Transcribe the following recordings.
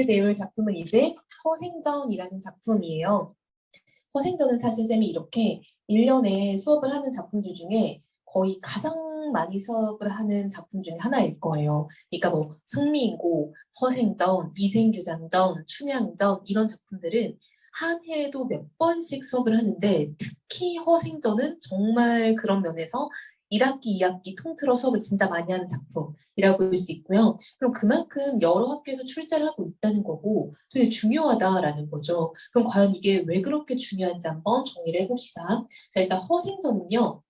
오늘 배울 작품은 이제 허생전이라는 작품이에요. 허생전은 사실 쌤이 이렇게 1년에 수업을 하는 작품들 중에 거의 가장 많이 수업을 하는 작품 중에 하나일 거예요. 그러니까 뭐 승리인고, 허생전, 이생규장전, 춘향전 이런 작품들은 한 해에도 몇 번씩 수업을 하는데 특히 허생전은 정말 그런 면에서 1학기, 2학기 통틀어 수업을 진짜 많이 하는 작품이라고 볼 수 있고요. 그럼 그만큼 여러 학교에서 출제를 하고 있다는 거고 되게 중요하다라는 거죠. 그럼 과연 이게 왜 그렇게 중요한지 한번 정리를 해봅시다. 자, 일단 허생전은요.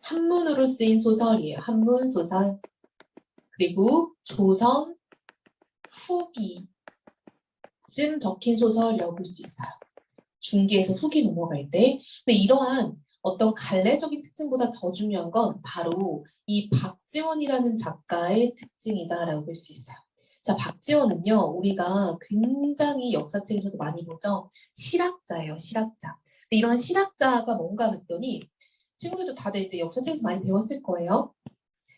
한문으로 쓰인 소설이에요. 한문 소설. 그리고 조선 후기쯤 적힌 소설이라고 볼 수 있어요. 중기에서 후기 넘어갈 때. 근데 이러한 어떤 갈래적인 특징보다 더 중요한 건 바로 이 박지원이라는 작가의 특징이다라고 볼 수 있어요. 자, 박지원은요, 우리가 굉장히 역사책에서도 많이 보죠. 실학자예요, 실학자. 근데 이런 실학자가 뭔가 했더니 친구들도 다들 이제 역사책에서 많이 배웠을 거예요.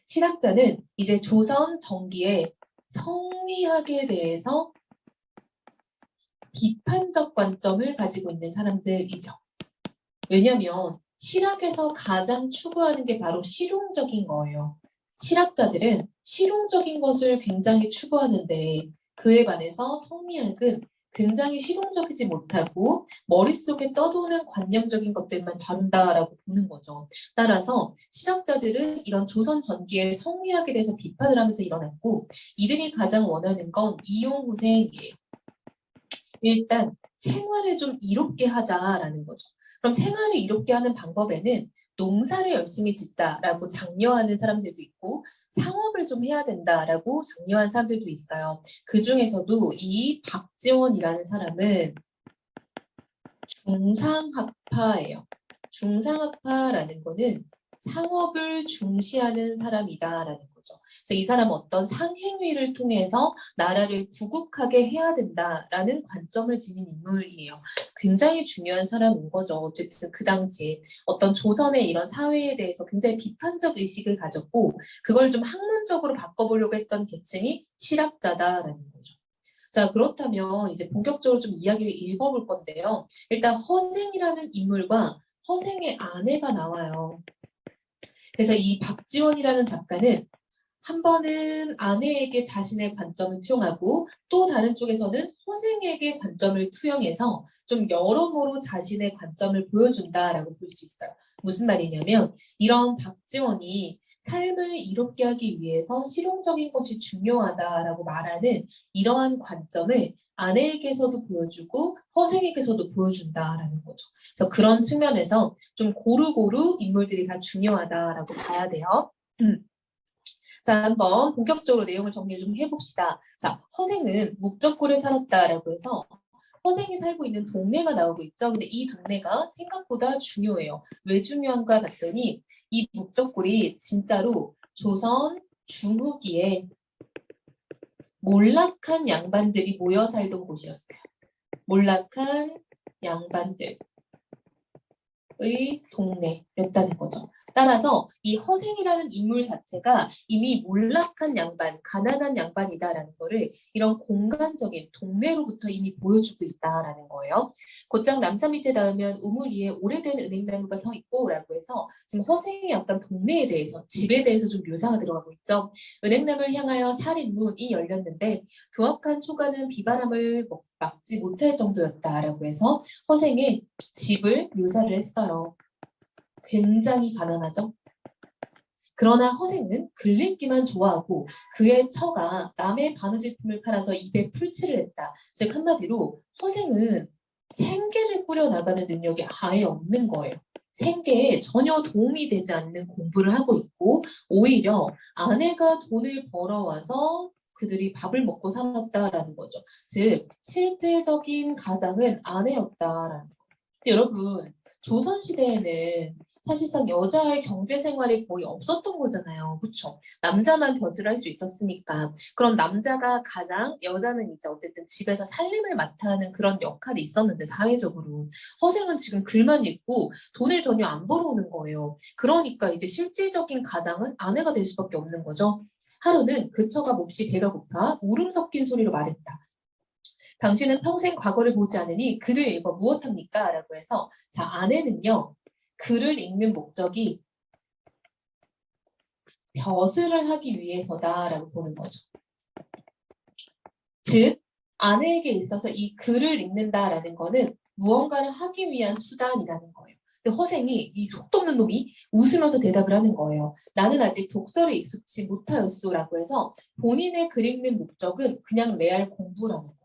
실학자는 이제 조선 전기의 성리학에 대해서 비판적 관점을 가지고 있는 사람들이죠. 왜냐하면 실학에서 가장 추구하는 게 바로 실용적인 거예요. 실학자들은 실용적인 것을 굉장히 추구하는데 그에 반해서 성리학은 굉장히 실용적이지 못하고 머릿속에 떠도는 관념적인 것들만 다룬다라고 보는 거죠. 따라서 실학자들은 이런 조선 전기의 성리학에 대해서 비판을 하면서 일어났고 이들이 가장 원하는 건 이용후생이에요. 일단 생활을 좀 이롭게 하자라는 거죠. 그럼 생활을 이롭게 하는 방법에는 농사를 열심히 짓자라고 장려하는 사람들도 있고 상업을 좀 해야 된다라고 장려한 사람들도 있어요. 그 중에서도 이 박지원이라는 사람은 중상학파예요. 중상학파라는 거는 상업을 중시하는 사람이다라는 거죠. 그래서 이 사람은 어떤 상행위를 통해서 나라를 부국하게 해야 된다라는 관점을 지닌 인물이에요. 굉장히 중요한 사람인 거죠. 어쨌든 그 당시에 어떤 조선의 이런 사회에 대해서 굉장히 비판적 의식을 가졌고 그걸 좀 학문적으로 바꿔보려고 했던 계층이 실학자다라는 거죠. 자, 그렇다면 이제 본격적으로 좀 이야기를 읽어볼 건데요. 일단 허생이라는 인물과 허생의 아내가 나와요. 그래서 이 박지원이라는 작가는 한 번은 아내에게 자신의 관점을 투영하고 또 다른 쪽에서는 허생에게 관점을 투영해서 좀 여러모로 자신의 관점을 보여준다라고 볼 수 있어요. 무슨 말이냐면 이런 박지원이 삶을 이롭게 하기 위해서 실용적인 것이 중요하다라고 말하는 이러한 관점을 아내에게서도 보여주고 허생에게서도 보여준다라는 거죠. 그래서 그런 측면에서 좀 고루고루 인물들이 다 중요하다라고 봐야 돼요. 자, 한번 본격적으로 내용을 정리 좀 해봅시다. 자, 허생은 묵적골에 살았다라고 해서 허생이 살고 있는 동네가 나오고 있죠. 근데 이 동네가 생각보다 중요해요. 왜 중요한가 봤더니 이 묵적골이 진짜로 조선 중후기에 몰락한 양반들이 모여 살던 곳이었어요. 몰락한 양반들의 동네였다는 거죠. 따라서 이 허생이라는 인물 자체가 이미 몰락한 양반, 가난한 양반이다라는 거를 이런 공간적인 동네로부터 이미 보여주고 있다라는 거예요. 곧장 남산 밑에 닿으면 우물 위에 오래된 은행나무가 서 있고라고 해서 지금 허생의 약간 동네에 대해서, 집에 대해서 좀 묘사가 들어가고 있죠. 은행나무를 향하여 살인문이 열렸는데 두악한 초가는 비바람을 막지 못할 정도였다라고 해서 허생의 집을 묘사를 했어요. 굉장히 가난하죠. 그러나 허생은 글읽기만 좋아하고 그의 처가 남의 바느질품을 팔아서 입에 풀칠을 했다. 즉 한마디로 허생은 생계를 꾸려나가는 능력이 아예 없는 거예요. 생계에 전혀 도움이 되지 않는 공부를 하고 있고 오히려 아내가 돈을 벌어와서 그들이 밥을 먹고 살았다라는 거죠. 즉 실질적인 가장은 아내였다라는 거예요. 여러분 조선시대에는 사실상 여자의 경제 생활이 거의 없었던 거잖아요. 그렇죠? 남자만 벼슬을 할 수 있었으니까. 그럼 남자가 가장, 여자는 이제 어쨌든 집에서 살림을 맡아 하는 그런 역할이 있었는데 사회적으로. 허생은 지금 글만 읽고 돈을 전혀 안 벌어오는 거예요. 그러니까 이제 실질적인 가장은 아내가 될 수밖에 없는 거죠. 하루는 그 처가 몹시 배가 고파 울음 섞인 소리로 말했다. 당신은 평생 과거를 보지 않으니 글을 읽어 무엇합니까? 라고 해서 자, 아내는요. 글을 읽는 목적이 벼슬을 하기 위해서다라고 보는 거죠. 즉, 아내에게 있어서 이 글을 읽는다라는 거는 무언가를 하기 위한 수단이라는 거예요. 근데 허생이 이 속도 없는 놈이 웃으면서 대답을 하는 거예요. 나는 아직 독서를 익숙치 못하였소라고 해서 본인의 글 읽는 목적은 그냥 레알 공부라는 거야.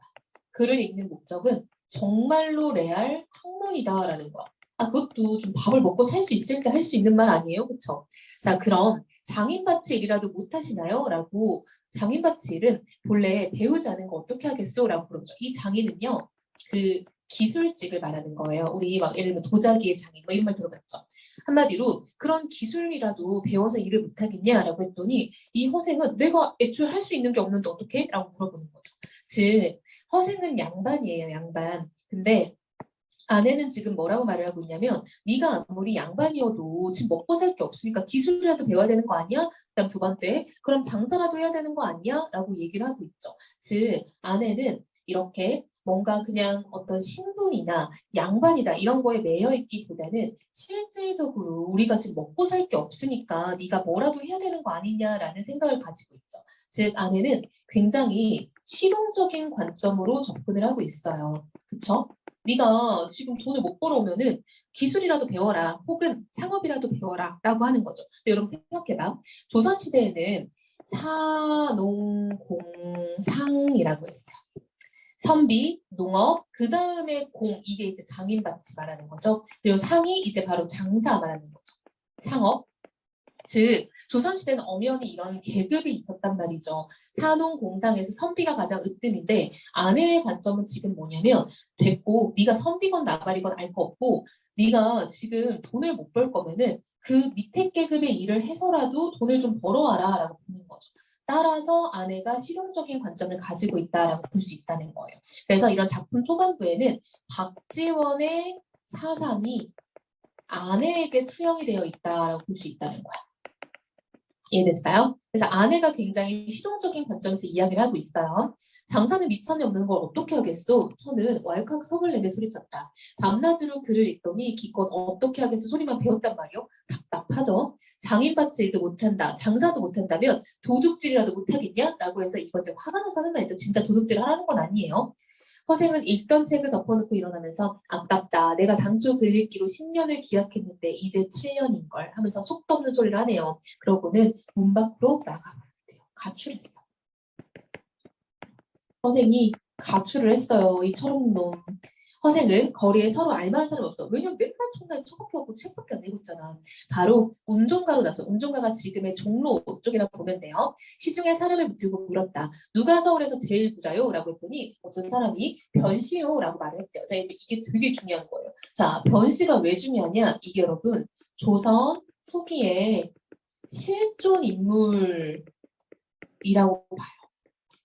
글을 읽는 목적은 정말로 레알 학문이다라는 거야. 아, 그것도 좀 밥을 먹고 살 수 있을 때 할 수 있는 말 아니에요? 그쵸? 자, 그럼 장인밭이 일이라도 못하시나요? 라고 장인밭이 일은 본래 배우지 않은 거 어떻게 하겠소? 라고 그러죠. 이 장인은요. 그 기술직을 말하는 거예요. 우리 막 예를 들면 도자기의 장인 뭐 이런 말 들어봤죠. 한마디로 그런 기술이라도 배워서 일을 못하겠냐라고 했더니 이 허생은 내가 애초에 할 수 있는 게 없는데 어떻게? 라고 물어보는 거죠. 즉 허생은 양반이에요. 양반. 근데 아내는 지금 뭐라고 말을 하고 있냐면 네가 아무리 양반이어도 지금 먹고 살 게 없으니까 기술이라도 배워야 되는 거 아니야? 그다음 두 번째, 그럼 장사라도 해야 되는 거 아니야? 라고 얘기를 하고 있죠. 즉 아내는 이렇게 뭔가 그냥 어떤 신분이나 양반이다 이런 거에 매여 있기보다는 실질적으로 우리가 지금 먹고 살 게 없으니까 네가 뭐라도 해야 되는 거 아니냐라는 생각을 가지고 있죠. 즉 아내는 굉장히 실용적인 관점으로 접근을 하고 있어요. 그렇죠? 네가 지금 돈을 못 벌어오면은 기술이라도 배워라 혹은 상업이라도 배워라 라고 하는 거죠. 근데 여러분 생각해봐. 조선시대에는 사농공상이라고 했어요. 선비, 농업, 그 다음에 공, 이게 이제 장인밭이 말하는 거죠. 그리고 상이 이제 바로 장사 말하는 거죠. 상업. 즉 조선시대는 엄연히 이런 계급이 있었단 말이죠. 산농공상에서 선비가 가장 으뜸인데 아내의 관점은 지금 뭐냐면 됐고 네가 선비건 나발이건 알 거 없고 네가 지금 돈을 못 벌 거면은 그 밑에 계급의 일을 해서라도 돈을 좀 벌어와라 라고 보는 거죠. 따라서 아내가 실용적인 관점을 가지고 있다라고 볼 수 있다는 거예요. 그래서 이런 작품 초반부에는 박지원의 사상이 아내에게 투영이 되어 있다라고 볼 수 있다는 거야. 이해됐어요? 그래서 아내가 굉장히 실용적인 관점에서 이야기를 하고 있어요. 장사는 미천이 없는 걸 어떻게 하겠소? 저는 왈칵 성을 내며 소리쳤다. 밤낮으로 글을 읽더니 기껏 어떻게 하겠소 소리만 배웠단 말이요. 답답하죠. 장인밭이 일도 못한다. 장사도 못한다면 도둑질이라도 못하겠냐? 라고 해서 이거 이제 화가 나서 하는 말이죠. 진짜 도둑질 하라는 건 아니에요. 허생은 읽던 책을 덮어놓고 일어나면서 아깝다. 내가 당초 글 읽기로 10년을 기약했는데 이제 7년인걸 하면서 속도 없는 소리를 하네요. 그러고는 문 밖으로 나가버렸대요. 가출했어. 허생이 가출을 했어요. 이 철없는 놈. 허생은 거리에 서로 알만한 사람이 없다. 왜냐면 맨날 첫날 처박혀 갖고 책밖에 안 읽었잖아. 바로 운종가로 나서 운종가가 지금의 종로 쪽이라고 보면 돼요. 시중에 사람을 두고 물었다. 누가 서울에서 제일 부자요? 라고 했더니 어떤 사람이 변씨요? 라고 말을 했대요. 자, 이게 되게 중요한 거예요. 자, 변씨가 왜 중요하냐? 이게 여러분 조선 후기에 실존 인물이라고 봐요.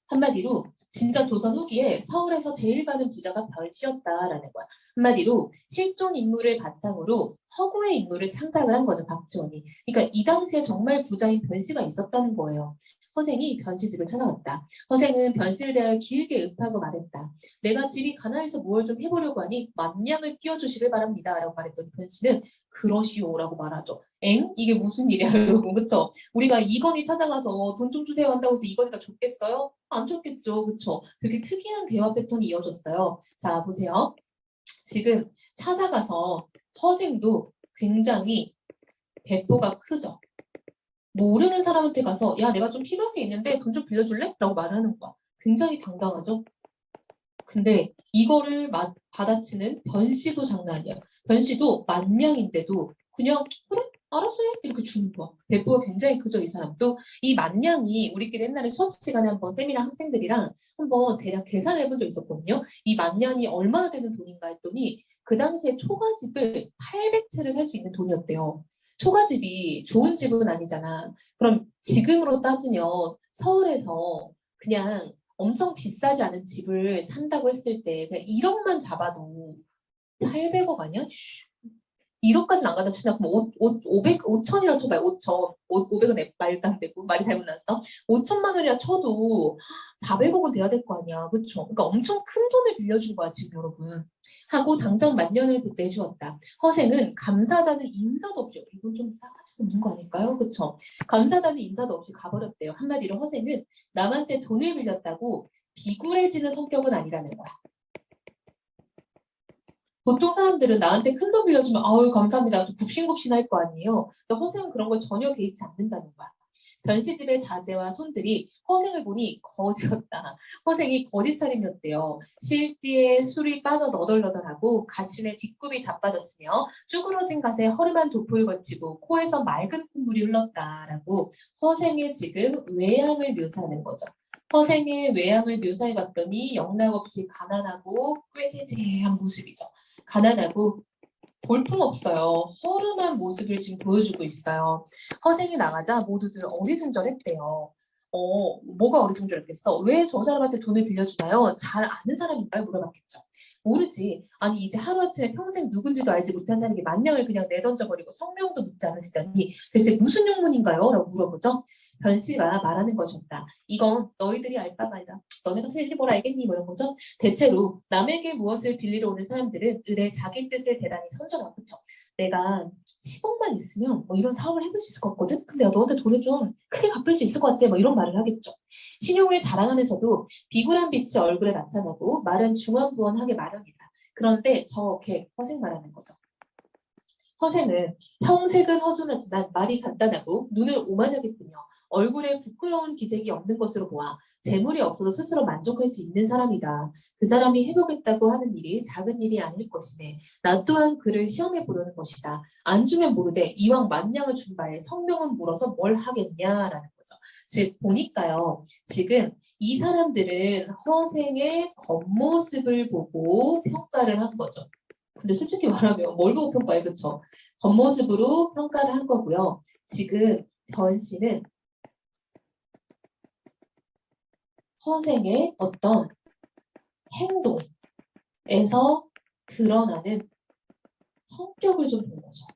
한마디로 진짜 조선 후기에 서울에서 제일 가는 부자가 변씨였다라는 거야. 한마디로 실존 인물을 바탕으로 허구의 인물을 창작을 한 거죠. 박지원이. 그러니까 이 당시에 정말 부자인 변씨가 있었다는 거예요. 허생이 변씨 집을 찾아갔다. 허생은 변씨를 대하여 길게 응하고 말했다. 내가 집이 가난해서 무얼 좀 해보려고 하니 만냥을 끼워주시길 바랍니다. 라고 말했더니 변씨는 그러시오라고 말하죠. 엥? 이게 무슨 일이야 여러분 그쵸? 우리가 이건희 찾아가서 돈 좀 주세요 한다고 해서 이건희가 줬겠어요? 안 줬겠죠. 그쵸? 되게 특이한 대화 패턴이 이어졌어요. 자 보세요. 지금 찾아가서 허생도 굉장히 배포가 크죠. 모르는 사람한테 가서 야 내가 좀 필요한 게 있는데 돈 좀 빌려줄래? 라고 말하는 거야. 굉장히 당당하죠. 근데 이거를 받아치는 변씨도 장난 아니야. 변씨도 만냥인데도 그냥 그래 알아서 해 이렇게 주는 거야. 배포가 굉장히 크죠 이 사람도. 이 만냥이 우리끼리 옛날에 수업 시간에 한번 쌤이랑 학생들이랑 한번 대략 계산을 해본 적 있었거든요. 이 만냥이 얼마나 되는 돈인가 했더니 그 당시에 초가집을 800채를 살 수 있는 돈이었대요. 초가집이 좋은 집은 아니잖아. 그럼 지금으로 따지면 서울에서 그냥 엄청 비싸지 않은 집을 산다고 했을 때 그냥 1억만 잡아도 800억 아니야? 1억까지는 안 간다 치면 그럼 5천이라고 쳐봐요. 5천. 500은 말도 안 되고 말이 잘못 났어. 5천만 원이라 쳐도 400억은 돼야 될 거 아니야. 그쵸? 그러니까 엄청 큰 돈을 빌려준 거야 지금 여러분. 하고 당장 만년을 내주었다. 허생은 감사하다는 인사도 없이 이건 좀 싸가지가 없는 거 아닐까요? 그쵸? 감사하다는 인사도 없이 가버렸대요. 한마디로 허생은 남한테 돈을 빌렸다고 비굴해지는 성격은 아니라는 거야. 보통 사람들은 나한테 큰 돈 빌려주면 아유 감사합니다. 아주 굽신굽신할 거 아니에요. 근데 허생은 그런 걸 전혀 개의치 않는다는 거야. 변시집의 자제와 손들이 허생을 보니 거지였다. 허생이 거지 차림이었대요. 실띠에 술이 빠져 너덜너덜하고 가슴에 뒷굽이 자빠졌으며 쭈그러진 갓에 허름한 도포를 거치고 코에서 맑은 콧물이 흘렀다라고 허생의 지금 외양을 묘사하는 거죠. 허생의 외양을 묘사해봤더니 영락없이 가난하고 꾀지지한 모습이죠. 가난하고 볼품없어요. 허름한 모습을 지금 보여주고 있어요. 허생이 나가자 모두들 어리둥절했대요. 뭐가 어리둥절했겠어? 왜 저 사람한테 돈을 빌려주나요? 잘 아는 사람인가요? 물어봤겠죠. 모르지. 아니 이제 하루아침에 평생 누군지도 알지 못한 사람에게 만냥을 그냥 내던져버리고 성명도 묻지 않으시다니 대체 무슨 용문인가요? 라고 물어보죠. 변씨가 말하는 것이었다. 이건 너희들이 알 바가 아니다. 너네가 세리 뭘 알겠니? 뭐 이런 거죠. 대체로 남에게 무엇을 빌리러 오는 사람들은 의뢰 자기 뜻을 대단히 선전하고 그쵸? 내가 10억만 있으면 뭐 이런 사업을 해볼 수 있을 것 같거든? 근데 너한테 돈을 좀 크게 갚을 수 있을 것 같아. 뭐 이런 말을 하겠죠. 신용을 자랑하면서도 비굴한 빛이 얼굴에 나타나고 말은 중언부언하게 마련이다. 그런데 저걔 허생 말하는 거죠. 허생은 형색은 허술하지만 말이 간단하고 눈을 오만하게 뜨며 얼굴에 부끄러운 기색이 없는 것으로 보아 재물이 없어도 스스로 만족할 수 있는 사람이다. 그 사람이 해보겠다고 하는 일이 작은 일이 아닐 것이네. 나 또한 그를 시험해 보려는 것이다. 안 주면 모르되 이왕 만냥을 준 바에 성명은 물어서 뭘 하겠냐라는 거죠. 즉 보니까요. 지금 이 사람들은 허생의 겉모습을 보고 평가를 한 거죠. 근데 솔직히 말하면 뭘 보고 평가해? 그쵸? 겉모습으로 평가를 한 거고요. 지금 변 씨는 허생의 어떤 행동에서 드러나는 성격을 좀 본 거죠.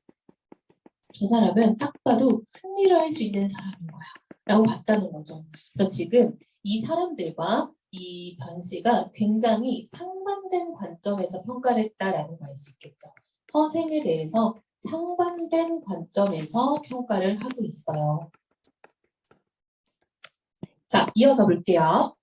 저 사람은 딱 봐도 큰 일을 할 수 있는 사람인 거야. 라고 봤다는 거죠. 그래서 지금 이 사람들과 이 변 씨가 굉장히 상반된 관점에서 평가를 했다라는 걸 알 수 있겠죠. 허생에 대해서 상반된 관점에서 평가를 하고 있어요. 자, 이어서 볼게요.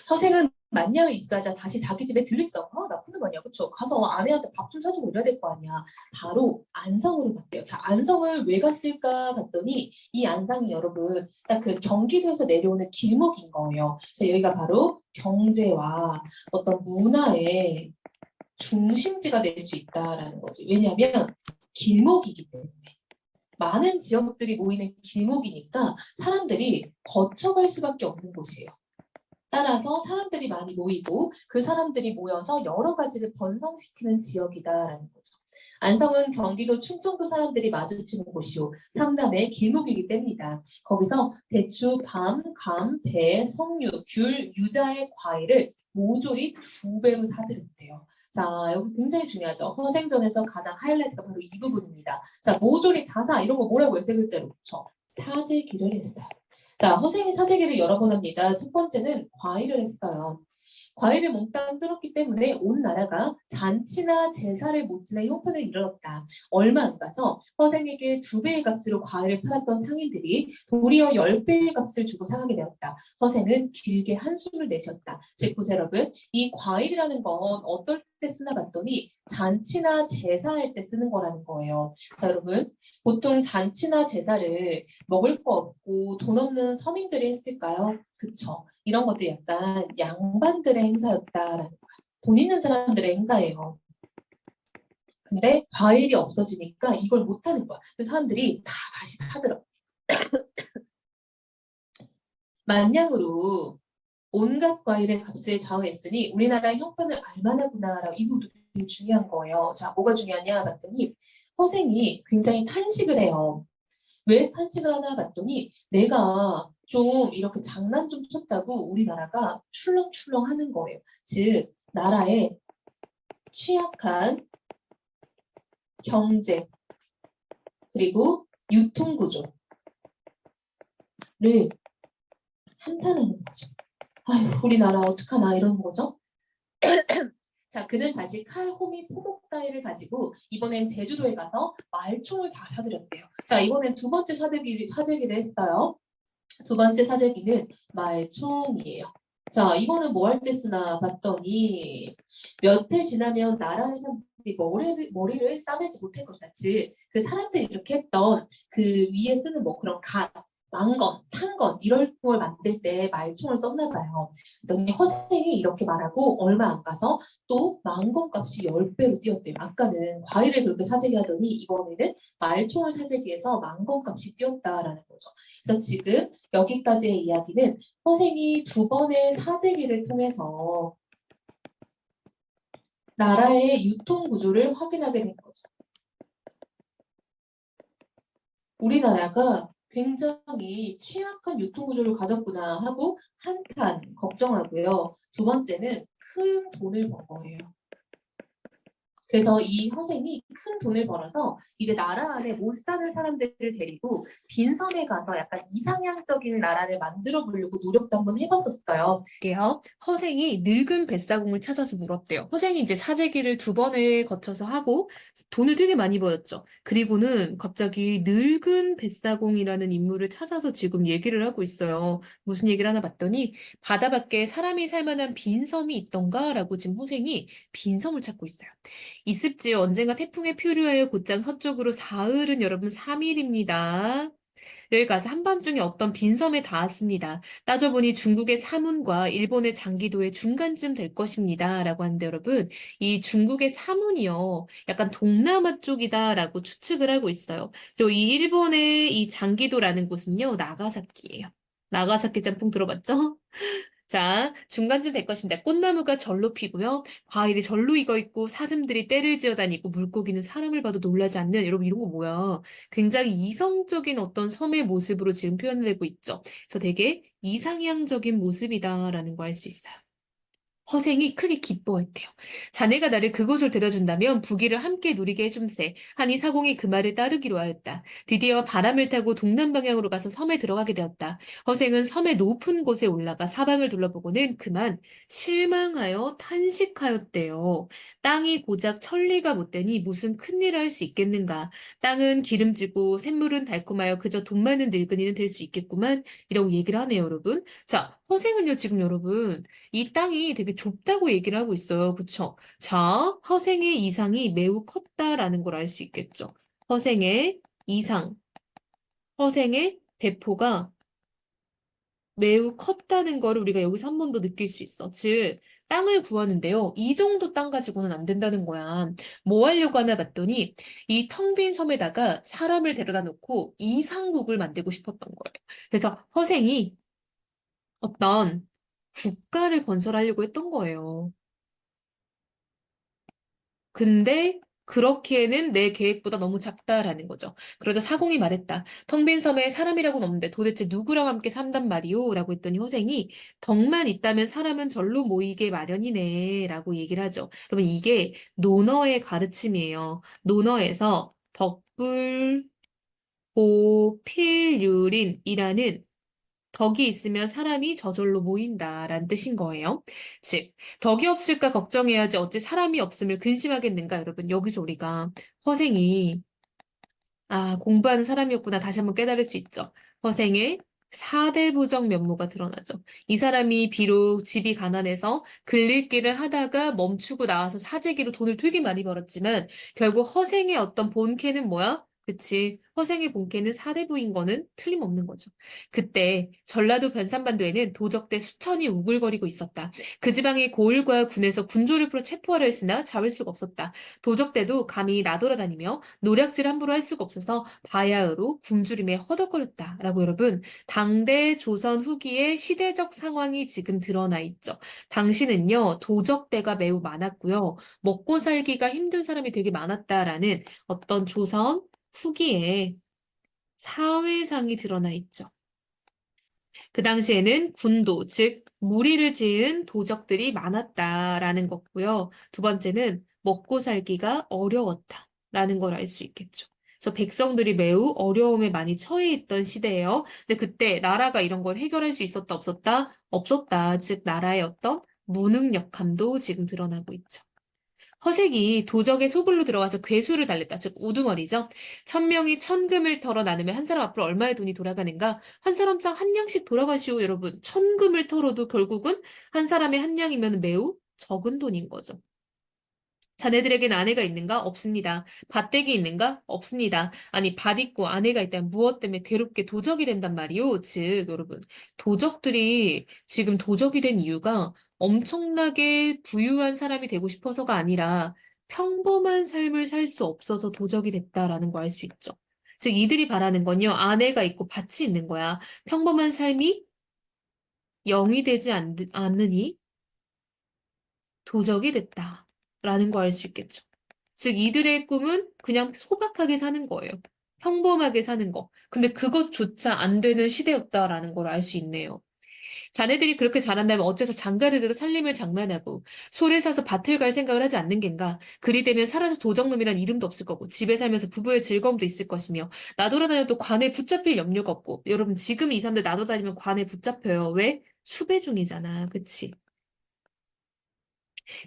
허생은 만냥을 입사하자 다시 자기 집에 들리지도 않고 나쁘는 거 아니야. 그쵸? 가서 아내한테 밥 좀 사주고 이래야 될 거 아니야. 바로 안성으로 갔대요. 자, 안성을 왜 갔을까 봤더니 이 안성이 여러분 딱 그 경기도에서 내려오는 길목인 거예요. 자, 여기가 바로 경제와 어떤 문화의 중심지가 될 수 있다라는 거지. 왜냐하면 길목이기 때문에. 많은 지역들이 모이는 길목이니까 사람들이 거쳐갈 수밖에 없는 곳이에요. 따라서 사람들이 많이 모이고 그 사람들이 모여서 여러 가지를 번성시키는 지역이다라는 거죠. 안성은 경기도 충청도 사람들이 마주치는 곳이요. 상담의 길목이기 때문이다. 거기서 대추, 밤, 감, 배, 석류, 귤, 유자의 과일을 모조리 2배로 사들였대요. 자, 여기 굉장히 중요하죠. 허생전에서 가장 하이라이트가 바로 이 부분입니다. 자, 모조리 다 사. 이런 거 뭐라고요? 세 글자로. 사재기를 했어요. 자, 허생이 사재기를 여러 번 합니다. 첫 번째는 과일을 했어요. 과일을 몽땅 뜯었기 때문에 온 나라가 잔치나 제사를 못지는 형편을 이르렀다. 얼마 안 가서 허생에게 2배의 값으로 과일을 팔았던 상인들이 도리어 10배의 값을 주고 사가게 되었다. 허생은 길게 한숨을 내셨다. 즉 보세요 여러분, 이 과일이라는 건 어떨 때 쓰나 봤더니 잔치나 제사할 때 쓰는 거라는 거예요. 자 여러분, 보통 잔치나 제사를 먹을 거 없고 돈 없는 서민들이 했을까요? 그쵸? 이런 것도 약간 양반들의 행사였다라는 거야. 돈 있는 사람들의 행사예요. 근데 과일이 없어지니까 이걸 못하는 거야. 그래서 사람들이 다 다시 사들어. 만냥으로 온갖 과일의 값을 좌우했으니 우리나라의 형편을 알만하구나라고 이 부분도 되게 중요한 거예요. 자, 뭐가 중요하냐 봤더니 허생이 굉장히 탄식을 해요. 왜 탄식을 하나 봤더니 내가 좀 이렇게 장난 좀 쳤다고 우리나라가 출렁출렁 하는 거예요. 즉 나라의 취약한 경제, 그리고 유통구조를 한탄하는 거죠. 아유, 우리나라 어떡하나 이런 거죠. 자, 그는 다시 칼, 호미, 포목 따위를 가지고 이번엔 제주도에 가서 말총을 다 사들였대요. 자, 이번엔 두 번째 사재기를 했어요. 두 번째 사재기는 말총이에요. 자, 이거는 뭐 할 때 쓰나 봤더니 몇 해 지나면 나라의 사람들이 머리를 싸매지 못할 것 같이 그 사람들이 이렇게 했던 그 위에 쓰는 뭐 그런 갓, 망건, 탄건 이럴 걸 만들 때 말총을 썼나 봐요. 그랬더니 허생이 이렇게 말하고 얼마 안 가서 또 망건 값이 10배로 뛰었대요. 아까는 과일을 그렇게 사재기 하더니 이번에는 말총을 사재기해서 망건 값이 뛰었다라는 거죠. 그래서 지금 여기까지의 이야기는 허생이 두 번의 사재기를 통해서 나라의 유통 구조를 확인하게 된 거죠. 우리나라가 굉장히 취약한 유통 구조를 가졌구나 하고 한탄 걱정하고요. 두 번째는 큰 돈을 번 거예요. 그래서 이 허생이 큰 돈을 벌어서 이제 나라 안에 못 사는 사람들을 데리고 빈섬에 가서 약간 이상향적인 나라를 만들어 보려고 노력도 한번 해봤었어요. 게요. 허생이 늙은 뱃사공을 찾아서 물었대요. 허생이 이제 사재기를 두 번을 거쳐서 하고 돈을 되게 많이 벌었죠. 그리고는 갑자기 늙은 뱃사공이라는 인물을 찾아서 지금 얘기를 하고 있어요. 무슨 얘기를 하나 봤더니 바다 밖에 사람이 살 만한 빈 섬이 있던가라고 지금 허생이 빈 섬을 찾고 있어요. 있습지요. 언젠가 태풍에 표류하여 곧장 서쪽으로 사흘은 여러분 3일입니다. 를 가서 한밤중에 어떤 빈섬에 닿았습니다. 따져보니 중국의 사문과 일본의 장기도의 중간쯤 될 것입니다. 라고 하는데 여러분, 이 중국의 사문이요. 약간 동남아 쪽이다라고 추측을 하고 있어요. 그리고 이 일본의 이 장기도라는 곳은요, 나가사키예요. 나가사키 짬뽕 들어봤죠? 자, 중간쯤 될 것입니다. 꽃나무가 절로 피고요. 과일이 절로 익어 있고 사슴들이 떼를 지어 다니고 물고기는 사람을 봐도 놀라지 않는 여러분 이런 거 뭐야? 굉장히 이성적인 어떤 섬의 모습으로 지금 표현되고 있죠. 그래서 되게 이상향적인 모습이다라는 거 알 수 있어요. 허생이 크게 기뻐했대요. 자네가 나를 그곳을 데려준다면 부귀를 함께 누리게 해줌세. 하니 사공이 그 말을 따르기로 하였다. 드디어 바람을 타고 동남 방향으로 가서 섬에 들어가게 되었다. 허생은 섬의 높은 곳에 올라가 사방을 둘러보고는 그만 실망하여 탄식하였대요. 땅이 고작 천리가 못 되니 무슨 큰일을 할 수 있겠는가. 땅은 기름지고 샘물은 달콤하여 그저 돈 많은 늙은이는 될 수 있겠구만. 이라고 얘기를 하네요, 여러분. 자, 허생은요, 지금 여러분. 이 땅이 되게 좁다고 얘기를 하고 있어요. 그쵸? 자, 허생의 이상이 매우 컸다라는 걸 알 수 있겠죠. 허생의 이상, 허생의 배포가 매우 컸다는 걸 우리가 여기서 한 번 더 느낄 수 있어. 즉, 땅을 구하는데요. 이 정도 땅 가지고는 안 된다는 거야. 뭐 하려고 하나 봤더니 이 텅 빈 섬에다가 사람을 데려다 놓고 이상국을 만들고 싶었던 거예요. 그래서 허생이 어떤 국가를 건설하려고 했던 거예요. 근데 그렇기에는 내 계획보다 너무 작다라는 거죠. 그러자 사공이 말했다. 텅 빈 섬에 사람이라고는 없는데 도대체 누구랑 함께 산단 말이오? 라고 했더니 호생이 덕만 있다면 사람은 절로 모이게 마련이네 라고 얘기를 하죠. 그러면 이게 논어의 가르침이에요. 논어에서 덕불, 보, 필, 유린이라는 덕이 있으면 사람이 저절로 모인다라는 뜻인 거예요. 즉, 덕이 없을까 걱정해야지 어찌 사람이 없음을 근심하겠는가, 여러분. 여기서 우리가 허생이 공부하는 사람이었구나 다시 한번 깨달을 수 있죠. 허생의 사대부적 면모가 드러나죠. 이 사람이 비록 집이 가난해서 글일길을 하다가 멈추고 나와서 사재기로 돈을 되게 많이 벌었지만 결국 허생의 어떤 본캐는 뭐야? 그치. 허생의 본캐는 사대부인 거는 틀림없는 거죠. 그때 전라도 변산반도에는 도적대 수천이 우글거리고 있었다. 그 지방의 고을과 군에서 군조를 풀어 체포하려 했으나 잡을 수가 없었다. 도적대도 감히 나돌아다니며 노략질 함부로 할 수가 없어서 바야흐로 굶주림에 허덕거렸다라고 여러분 당대 조선 후기의 시대적 상황이 지금 드러나 있죠. 당시는요 도적대가 매우 많았고요. 먹고 살기가 힘든 사람이 되게 많았다라는 어떤 조선 후기의 사회상이 드러나 있죠. 그 당시에는 군도, 즉 무리를 지은 도적들이 많았다라는 거고요. 두 번째는 먹고 살기가 어려웠다. 라는 걸 알 수 있겠죠. 그래서 백성들이 매우 어려움에 많이 처해 있던 시대예요. 근데 그때 나라가 이런 걸 해결할 수 있었다, 없었다? 없었다. 즉, 나라의 어떤 무능력함도 지금 드러나고 있죠. 허색이 도적의 소굴로 들어가서 괴수를 달랬다. 즉, 우두머리죠. 1,000명이 1,000금을 털어 나누면 한 사람 앞으로 얼마의 돈이 돌아가는가? 한 사람당 한 냥씩 돌아가시오, 여러분. 1,000금을 털어도 결국은 한 사람의 한 냥이면 매우 적은 돈인 거죠. 자네들에겐 아내가 있는가? 없습니다. 밭댁이 있는가? 없습니다. 아니, 밭 있고 아내가 있다면 무엇 때문에 괴롭게 도적이 된단 말이오? 즉, 여러분, 도적들이 지금 도적이 된 이유가 엄청나게 부유한 사람이 되고 싶어서가 아니라 평범한 삶을 살 수 없어서 도적이 됐다라는 거 알 수 있죠. 즉, 이들이 바라는 건요, 아내가 있고 밭이 있는 거야. 평범한 삶이 영이 되지 않으니 도적이 됐다. 라는 거 알 수 있겠죠. 즉, 이들의 꿈은 그냥 소박하게 사는 거예요. 평범하게 사는 거. 근데 그것조차 안 되는 시대였다라는 걸 알 수 있네요. 자네들이 그렇게 잘한다면 어째서 장가를 들어 살림을 장만하고 소를 사서 밭을 갈 생각을 하지 않는 겐가? 그리 되면 살아서 도적놈이란 이름도 없을 거고 집에 살면서 부부의 즐거움도 있을 것이며 나돌아다녀도 관에 붙잡힐 염려가 없고 여러분 지금 이 사람들 나돌아다니면 관에 붙잡혀요. 왜? 수배 중이잖아. 그치?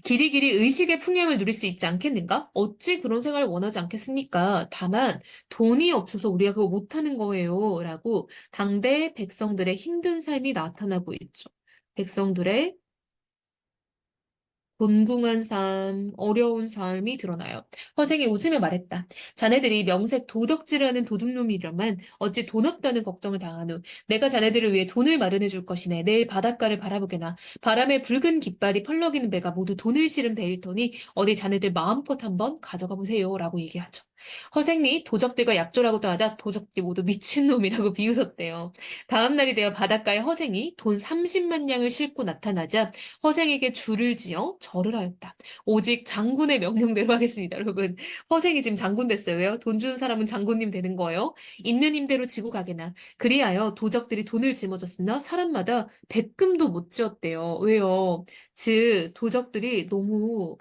길이길이 의식의 풍요함을 누릴 수 있지 않겠는가? 어찌 그런 생활을 원하지 않겠습니까? 다만 돈이 없어서 우리가 그거 못하는 거예요. 라고 당대 백성들의 힘든 삶이 나타나고 있죠. 백성들의 곤궁한 삶, 어려운 삶이 드러나요. 허생이 웃으며 말했다. 자네들이 명색 도덕질하는 도둑놈이라면 어찌 돈 없다는 걱정을 당하누. 내가 자네들을 위해 돈을 마련해 줄 것이네. 내일 바닷가를 바라보게나. 바람에 붉은 깃발이 펄럭이는 배가 모두 돈을 실은 배일 터니 어디 자네들 마음껏 한번 가져가 보세요. 라고 얘기하죠. 허생이 도적들과 약조라고도 하자 도적들이 모두 미친놈이라고 비웃었대요. 다음 날이 되어 바닷가에 허생이 돈 30만 냥을 싣고 나타나자 허생에게 줄을 지어 절을 하였다. 오직 장군의 명령대로 하겠습니다, 여러분. 허생이 지금 장군 됐어요. 왜요? 돈 주는 사람은 장군님 되는 거예요. 있는 힘대로 지고 가게나. 그리하여 도적들이 돈을 짊어졌으나 사람마다 백금도 못 지었대요. 왜요? 즉, 도적들이 너무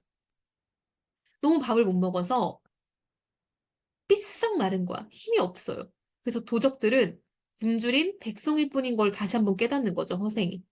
밥을 못 먹어서 삐싹 마른 거야. 힘이 없어요. 그래서 도적들은 굶주린 백성일 뿐인 걸 다시 한번 깨닫는 거죠, 허생이.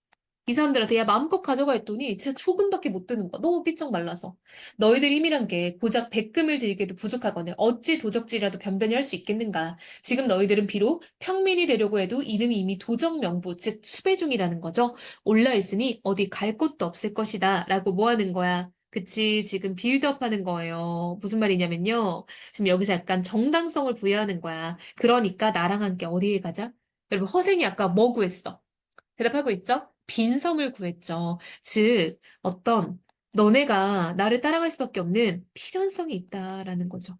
이 사람들한테 야 마음껏 가져가 했더니 진짜 조금밖에 못 드는 거야. 너무 삐쩍 말라서. 너희들 힘이란 게 고작 백금을 들기에도 부족하거늘 어찌 도적질이라도 변변히 할 수 있겠는가. 지금 너희들은 비록 평민이 되려고 해도 이름이 이미 도적명부 즉 수배중이라는 거죠. 올라있으니 어디 갈 곳도 없을 것이다 라고 뭐 하는 거야. 그치 지금 빌드업 하는 거예요. 무슨 말이냐면요. 지금 여기서 약간 정당성을 부여하는 거야. 그러니까 나랑 함께 어디에 가자? 여러분 허생이 아까 뭐 구했어? 대답하고 있죠? 빈섬을 구했죠. 즉, 너네가 나를 따라갈 수밖에 없는 필연성이 있다라는 거죠.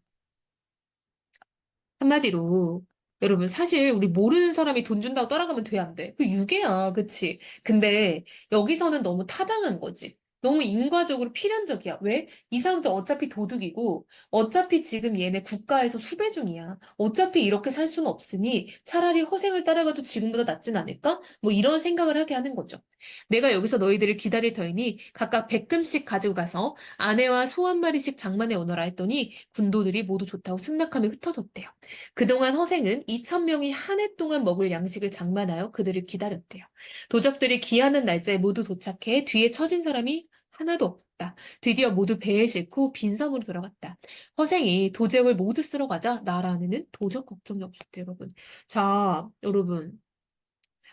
한마디로, 여러분, 사실 우리 모르는 사람이 돈 준다고 따라가면 돼, 안 돼? 그 유괴야, 그치? 근데 여기서는 너무 타당한 거지. 너무 인과적으로 필연적이야. 왜? 이 사람도 어차피 도둑이고, 어차피 지금 얘네 국가에서 수배 중이야. 어차피 이렇게 살 수는 없으니 차라리 허생을 따라가도 지금보다 낫진 않을까? 뭐 이런 생각을 하게 하는 거죠. 내가 여기서 너희들을 기다릴 터이니 각각 100금씩 가지고 가서 아내와 소 한 마리씩 장만해 오너라 했더니 군도들이 모두 좋다고 승낙하며 흩어졌대요. 그동안 허생은 2,000명이 한 해 동안 먹을 양식을 장만하여 그들을 기다렸대요. 도적들이 기하는 날짜에 모두 도착해 뒤에 처진 사람이 하나도 없다. 드디어 모두 배에 싣고 빈섬으로 들어갔다. 허생이 도적을 모두 쓸어 가자 나라 안에는 도적 걱정이 없었대요, 여러분. 자, 여러분.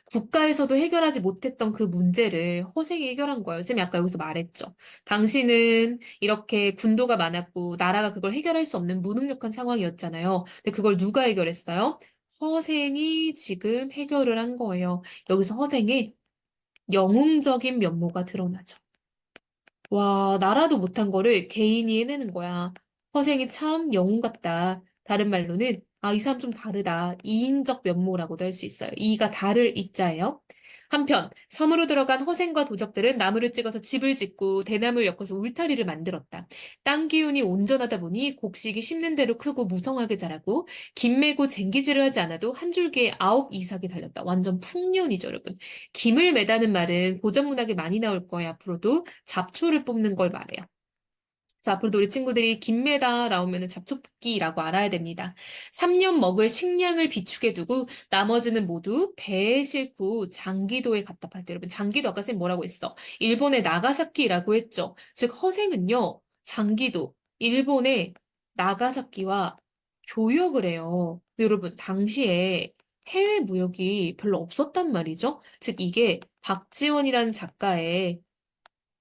국가에서도 해결하지 못했던 그 문제를 허생이 해결한 거예요. 쌤이 아까 여기서 말했죠. 당신은 이렇게 군도가 많았고 나라가 그걸 해결할 수 없는 무능력한 상황이었잖아요. 근데 그걸 누가 해결했어요? 허생이 지금 해결을 한 거예요. 여기서 허생의 영웅적인 면모가 드러나죠. 와, 나라도 못한 거를 개인이 해내는 거야. 허생이 참 영웅 같다. 다른 말로는, 아, 이 사람 좀 다르다. 이인적 면모라고도 할 수 있어요. 이가 다를 이자예요. 한편, 섬으로 들어간 허생과 도적들은 나무를 찍어서 집을 짓고 대나무를 엮어서 울타리를 만들었다. 땅 기운이 온전하다 보니 곡식이 심는 대로 크고 무성하게 자라고, 김 매고 쟁기질을 하지 않아도 한 줄기에 9 이삭이 달렸다. 완전 풍년이죠, 여러분. 김을 매다는 말은 고전 문학에 많이 나올 거예요, 앞으로도. 잡초를 뽑는 걸 말해요. 자, 앞으로도 우리 친구들이 김매다 나오면은 잡초뽑기라고 알아야 됩니다. 3년 먹을 식량을 비축해 두고 나머지는 모두 배에 싣고 장기도에 갖다 팔때 여러분 장기도 아까 쌤 뭐라고 했어? 일본의 나가사키라고 했죠. 즉 허생은요. 장기도 일본의 나가사키와 교역을 해요. 근데 여러분 당시에 해외 무역이 별로 없었단 말이죠. 즉 이게 박지원이라는 작가의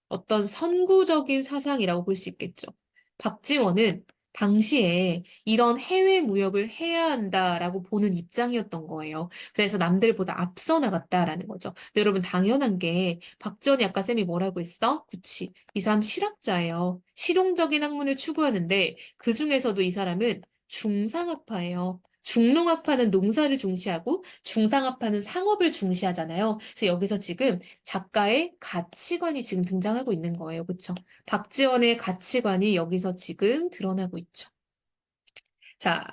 어떤 선구적인 사상이라고 볼 수 있겠죠. 박지원은 당시에 이런 해외 무역을 해야 한다라고 보는 입장이었던 거예요. 그래서 남들보다 앞서 나갔다라는 거죠. 근데 여러분 당연한 게 박지원이 아까 쌤이 뭐라고 했어? 그치. 이 사람 실학자예요. 실용적인 학문을 추구하는데 그 중에서도 이 사람은 중상학파예요. 중농학파는 농사를 중시하고 중상학파는 상업을 중시하잖아요. 그래서 여기서 지금 작가의 가치관이 지금 등장하고 있는 거예요. 그쵸? 박지원의 가치관이 여기서 지금 드러나고 있죠. 자,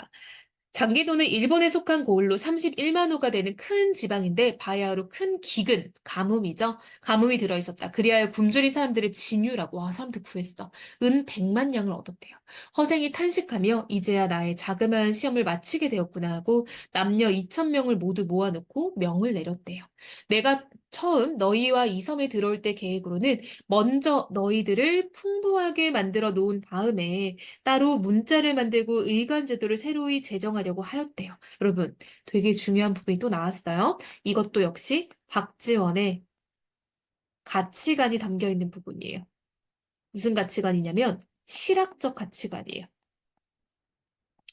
장기도는 일본에 속한 고을로 31만 호가 되는 큰 지방인데 바야흐로 큰 기근, 가뭄이죠. 가뭄이 들어있었다. 그리하여 굶주린 사람들을 진유라고 와 사람들 구했어. 은 100만 양을 얻었대요. 허생이 탄식하며 이제야 나의 자그마한 시험을 마치게 되었구나 하고 남녀 2,000명을 모두 모아놓고 명을 내렸대요. 내가 처음 너희와 이 섬에 들어올 때 계획으로는 먼저 너희들을 풍부하게 만들어 놓은 다음에 따로 문자를 만들고 의관 제도를 새로이 제정하려고 하였대요. 여러분, 되게 중요한 부분이 또 나왔어요. 이것도 역시 박지원의 가치관이 담겨 있는 부분이에요. 무슨 가치관이냐면 실학적 가치관이에요.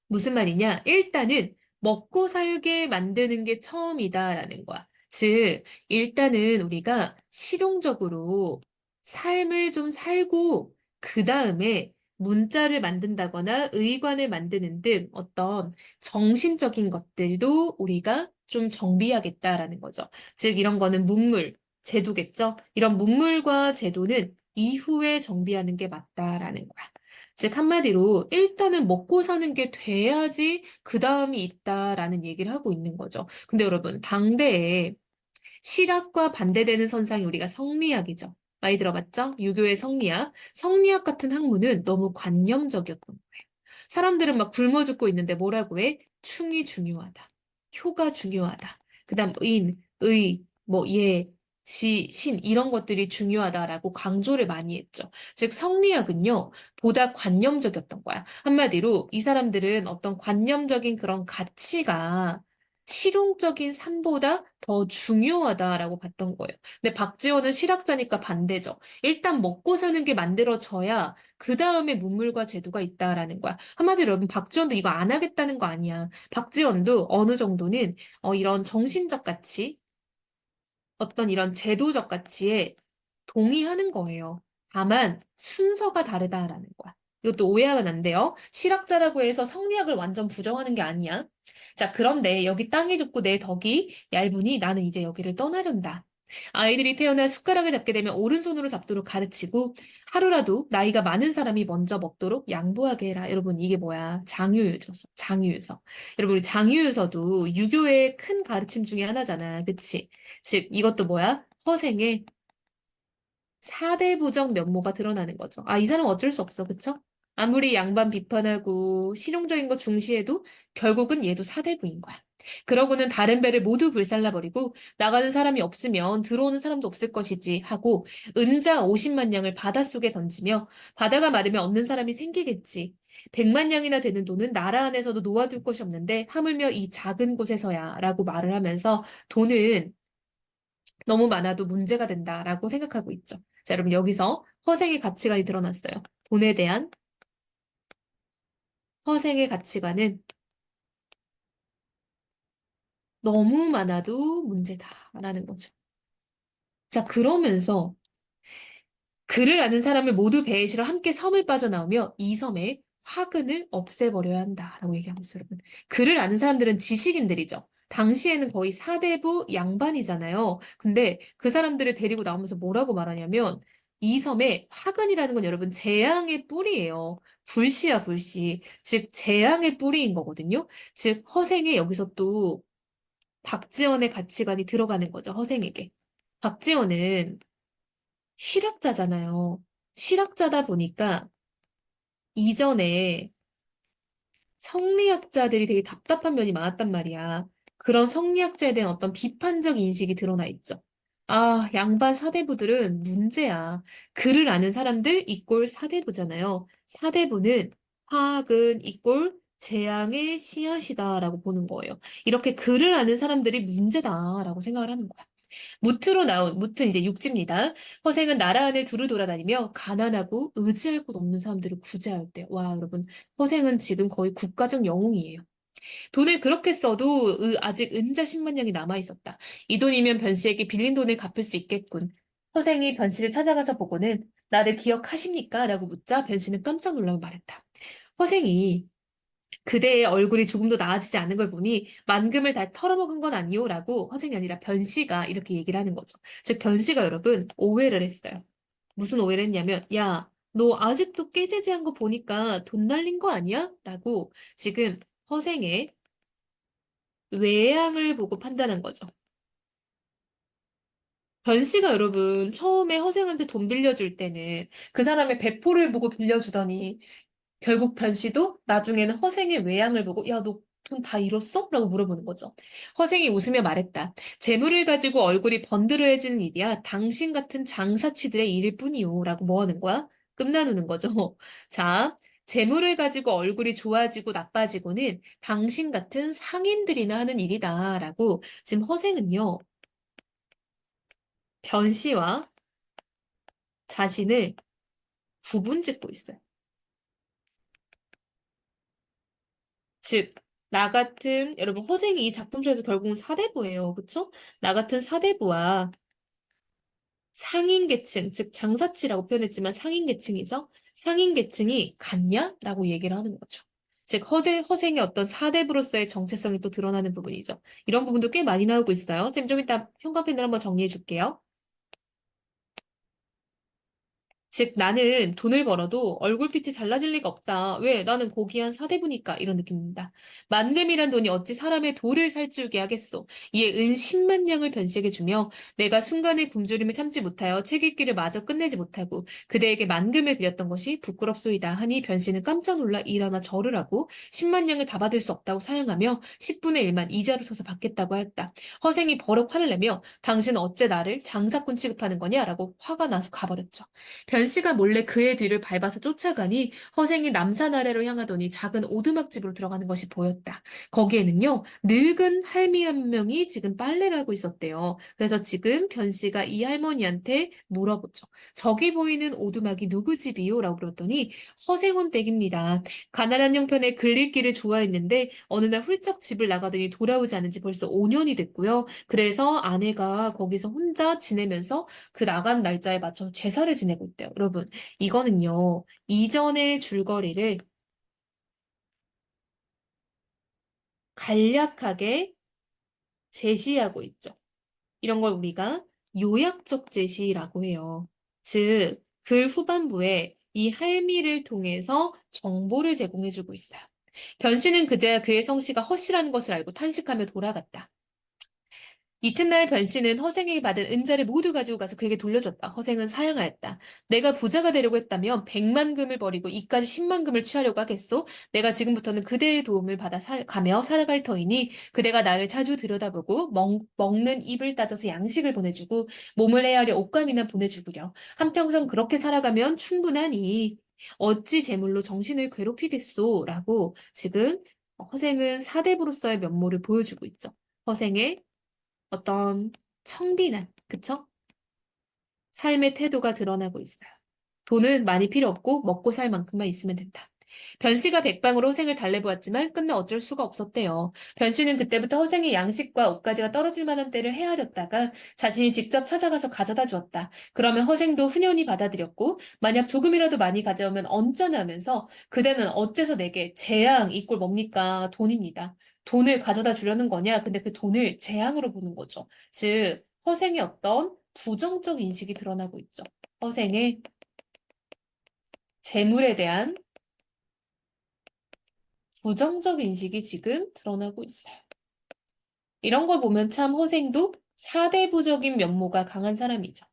무슨 말이냐? 일단은 먹고 살게 만드는 게 처음이다라는 거야. 즉, 일단은 우리가 실용적으로 삶을 좀 살고, 그 다음에 문자를 만든다거나 의관을 만드는 등 어떤 정신적인 것들도 우리가 좀 정비하겠다라는 거죠. 즉, 이런 거는 문물, 제도겠죠? 이런 문물과 제도는 이후에 정비하는 게 맞다라는 거야. 즉, 한마디로 일단은 먹고 사는 게 돼야지 그 다음이 있다라는 얘기를 하고 있는 거죠. 근데 여러분, 당대에 실학과 반대되는 선상이 우리가 성리학이죠. 많이 들어봤죠? 유교의 성리학. 성리학 같은 학문은 너무 관념적이었던 거예요. 사람들은 막 굶어 죽고 있는데 뭐라고 해? 충이 중요하다. 효가 중요하다. 그다음 뭐 예, 지, 신 이런 것들이 중요하다라고 강조를 많이 했죠. 즉 성리학은요, 보다 관념적이었던 거야. 한마디로 이 사람들은 어떤 관념적인 그런 가치가 실용적인 삶보다 더 중요하다라고 봤던 거예요. 근데 박지원은 실학자니까 반대죠. 일단 먹고 사는 게 만들어져야 그 다음에 문물과 제도가 있다라는 거야. 한마디로 여러분 박지원도 이거 안 하겠다는 거 아니야. 박지원도 어느 정도는 이런 정신적 가치, 어떤 이런 제도적 가치에 동의하는 거예요. 다만 순서가 다르다라는 거야. 이것도 오해하면 안 돼요. 실학자라고 해서 성리학을 완전 부정하는 게 아니야. 자, 그런데 여기 땅이 좁고 내 덕이 얇으니 나는 이제 여기를 떠나련다. 아이들이 태어나 숟가락을 잡게 되면 오른손으로 잡도록 가르치고 하루라도 나이가 많은 사람이 먼저 먹도록 양보하게 해라. 여러분 이게 뭐야? 장유유서. 장유유서. 여러분 우리 장유유서도 유교의 큰 가르침 중에 하나잖아. 그치? 즉 이것도 뭐야? 허생의 사대부적 면모가 드러나는 거죠. 아, 이 사람 어쩔 수 없어. 그쵸? 아무리 양반 비판하고 실용적인 거 중시해도 결국은 얘도 사대부인 거야. 그러고는 다른 배를 모두 불살라버리고 나가는 사람이 없으면 들어오는 사람도 없을 것이지 하고 은자 50만 양을 바닷속에 던지며 바다가 마르면 얻는 사람이 생기겠지. 100만 양이나 되는 돈은 나라 안에서도 놓아둘 것이 없는데 하물며 이 작은 곳에서야 라고 말을 하면서 돈은 너무 많아도 문제가 된다라고 생각하고 있죠. 자, 여러분 여기서 허생의 가치관이 드러났어요. 돈에 대한 허생의 가치관은 너무 많아도 문제다라는 거죠. 자, 그러면서 그를 아는 사람을 모두 배에 실어 함께 섬을 빠져나오며 이 섬의 화근을 없애버려야 한다라고 얘기하고 있어요, 여러분. 그를 아는 사람들은 지식인들이죠. 당시에는 거의 사대부 양반이잖아요. 근데 그 사람들을 데리고 나오면서 뭐라고 말하냐면 이 섬의 화근이라는 건 여러분 재앙의 뿌리예요. 불씨야, 불씨. 즉 재앙의 뿌리인 거거든요. 즉 허생의 여기서 또 박지원의 가치관이 들어가는 거죠, 허생에게. 박지원은 실학자잖아요. 실학자다 보니까 이전에 성리학자들이 되게 답답한 면이 많았단 말이야. 그런 성리학자에 대한 어떤 비판적 인식이 드러나 있죠. 아, 양반 사대부들은 문제야. 글을 아는 사람들 이꼴 사대부잖아요. 사대부는 화학은 이꼴 재앙의 씨앗이다라고 보는 거예요. 이렇게 글을 아는 사람들이 문제다라고 생각을 하는 거야. 무트로 나온, 무트 이제 육지입니다. 허생은 나라 안을 두루 돌아다니며 가난하고 의지할 곳 없는 사람들을 구제하였대요. 와, 여러분. 허생은 지금 거의 국가적 영웅이에요. 돈을 그렇게 써도 아직 은자 10만 냥이 남아 있었다. 이 돈이면 변씨에게 빌린 돈을 갚을 수 있겠군. 허생이 변씨를 찾아가서 보고는 나를 기억하십니까? 라고 묻자 변씨는 깜짝 놀라며 말했다. 허생이 그대의 얼굴이 조금도 나아지지 않은 걸 보니 만금을 다 털어먹은 건 아니오? 라고 허생이 아니라 변씨가 이렇게 얘기를 하는 거죠. 즉 변씨가 여러분 오해를 했어요. 무슨 오해를 했냐면 야, 너 아직도 깨제제한 거 보니까 돈 날린 거 아니야? 라고 지금 허생의 외양을 보고 판단한 거죠. 변씨가 여러분 처음에 허생한테 돈 빌려줄 때는 그 사람의 배포를 보고 빌려주더니 결국 변씨도 나중에는 허생의 외양을 보고 야, 너 돈 다 잃었어? 라고 물어보는 거죠. 허생이 웃으며 말했다. 재물을 가지고 얼굴이 번드러해지는 일이야 당신 같은 장사치들의 일일 뿐이요. 라고 뭐 하는 거야? 끝나누는 거죠. 자, 재물을 가지고 얼굴이 좋아지고 나빠지고는 당신 같은 상인들이나 하는 일이다. 라고 지금 허생은요. 변씨와 자신을 구분짓고 있어요. 즉, 나 같은, 여러분, 허생이 이 작품 속에서 결국은 사대부예요. 그쵸? 나 같은 사대부와 상인 계층, 즉, 장사치라고 표현했지만 상인 계층이죠? 상인 계층이 같냐? 라고 얘기를 하는 거죠. 즉, 허생의 어떤 사대부로서의 정체성이 또 드러나는 부분이죠. 이런 부분도 꽤 많이 나오고 있어요. 쌤 좀 이따 평가편을 한번 정리해 줄게요. 즉, 나는 돈을 벌어도 얼굴빛이 달라질 리가 없다. 왜? 나는 고귀한 사대부니까. 이런 느낌입니다. 만금이란 돈이 어찌 사람의 돌을 살찌우게 하겠소. 이에 은 10만 냥을 변씨에게 주며 내가 순간의 굶주림을 참지 못하여 책 읽기를 마저 끝내지 못하고 그대에게 만금을 빌렸던 것이 부끄럽소이다 하니 변씨는 깜짝 놀라 일어나 절을 하고 10만 냥을 다 받을 수 없다고 사양하며 10분의 1만 이자로 서서 받겠다고 하였다. 허생이 버럭 화를 내며 당신은 어째 나를 장사꾼 취급하는 거냐라고 화가 나서 가버렸죠. 변씨가 몰래 그의 뒤를 밟아서 쫓아가니 허생이 남산 아래로 향하더니 작은 오두막집으로 들어가는 것이 보였다. 거기에는요, 늙은 할미 한 명이 지금 빨래를 하고 있었대요. 그래서 지금 변씨가 이 할머니한테 물어보죠. 저기 보이는 오두막이 누구 집이요? 라고 물었더니 허생원 댁입니다. 가난한 형편에 글 읽기를 좋아했는데 어느 날 훌쩍 집을 나가더니 돌아오지 않은 지 벌써 5년이 됐고요. 그래서 아내가 거기서 혼자 지내면서 그 나간 날짜에 맞춰서 제사를 지내고 있대요. 여러분, 이거는요, 이전의 줄거리를 간략하게 제시하고 있죠. 이런 걸 우리가 요약적 제시라고 해요. 즉, 글 후반부에 이 할미를 통해서 정보를 제공해주고 있어요. 변씨는 그제야 그의 성씨가 허씨라는 것을 알고 탄식하며 돌아갔다. 이튿날 변씨는 허생에게 받은 은자를 모두 가지고 가서 그에게 돌려줬다. 허생은 사양하였다. 내가 부자가 되려고 했다면 100만 금을 버리고 이까지 10만 금을 취하려고 하겠소? 내가 지금부터는 그대의 도움을 받아 가며 살아갈 터이니 그대가 나를 자주 들여다보고 먹는 입을 따져서 양식을 보내주고 몸을 헤아려 옷감이나 보내주구려. 한평생 그렇게 살아가면 충분하니 어찌 제물로 정신을 괴롭히겠소? 라고 지금 허생은 사대부로서의 면모를 보여주고 있죠. 허생의 어떤 청빈한, 그쵸? 삶의 태도가 드러나고 있어요. 돈은 많이 필요 없고 먹고 살 만큼만 있으면 된다. 변씨가 백방으로 허생을 달래보았지만 끝내 어쩔 수가 없었대요. 변씨는 그때부터 허생의 양식과 옷가지가 떨어질 만한 때를 헤아렸다가 자신이 직접 찾아가서 가져다 주었다. 그러면 허생도 흔연히 받아들였고 만약 조금이라도 많이 가져오면 언짢아 하면서 그대는 어째서 내게 재앙 이꼴 뭡니까? 돈입니다. 돈을 가져다 주려는 거냐? 근데 그 돈을 재앙으로 보는 거죠. 즉 허생의 어떤 부정적 인식이 드러나고 있죠. 허생의 재물에 대한 부정적 인식이 지금 드러나고 있어요. 이런 걸 보면 참 허생도 사대부적인 면모가 강한 사람이죠.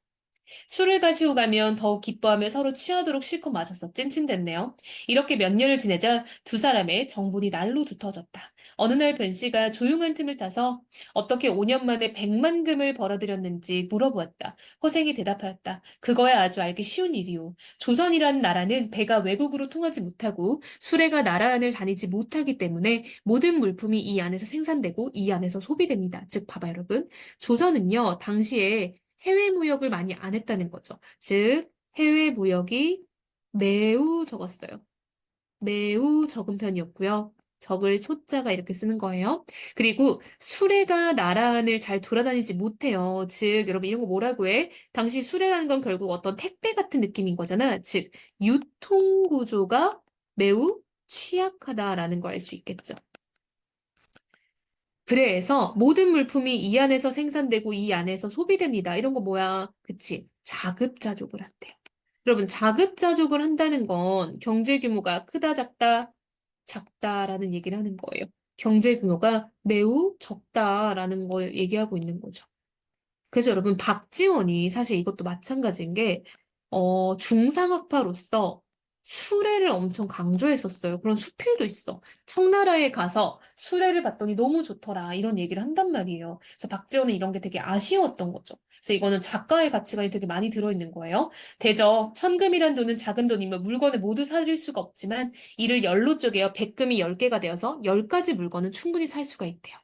술을 가지고 가면 더욱 기뻐하며 서로 취하도록 실컷 마셨어. 찐친됐네요. 이렇게 몇 년을 지내자 두 사람의 정분이 날로 두터워졌다. 어느 날 변 씨가 조용한 틈을 타서 어떻게 5년 만에 100만 금을 벌어들였는지 물어보았다. 허생이 대답하였다. 그거야 아주 알기 쉬운 일이오. 조선이라는 나라는 배가 외국으로 통하지 못하고 수레가 나라 안을 다니지 못하기 때문에 모든 물품이 이 안에서 생산되고 이 안에서 소비됩니다. 즉, 봐봐요, 여러분. 조선은요, 당시에 해외 무역을 많이 안 했다는 거죠. 즉, 해외 무역이 매우 적었어요. 매우 적은 편이었고요. 적을 소자가 이렇게 쓰는 거예요. 그리고 수레가 나라 안을 잘 돌아다니지 못해요. 즉, 여러분 이런 거 뭐라고 해? 당시 수레라는 건 결국 어떤 택배 같은 느낌인 거잖아. 즉, 유통 구조가 매우 취약하다라는 걸 알 수 있겠죠. 그래서 모든 물품이 이 안에서 생산되고 이 안에서 소비됩니다. 이런 거 뭐야? 그치? 자급자족을 한대요. 여러분, 자급자족을 한다는 건 경제 규모가 크다, 작다, 작다라는 얘기를 하는 거예요. 경제 규모가 매우 적다라는 걸 얘기하고 있는 거죠. 그래서 여러분, 박지원이 사실 이것도 마찬가지인 게, 중상학파로서 수레를 엄청 강조했었어요. 그런 수필도 있어. 청나라에 가서 수레를 봤더니 너무 좋더라. 이런 얘기를 한단 말이에요. 그래서 박지원은 이런 게 되게 아쉬웠던 거죠. 그래서 이거는 작가의 가치관이 되게 많이 들어있는 거예요. 대저, 천금이란 돈은 작은 돈이며 물건을 모두 사릴 수가 없지만 이를 열로 쪼개어 백금이 10개가 되어서 10가지 물건은 충분히 살 수가 있대요.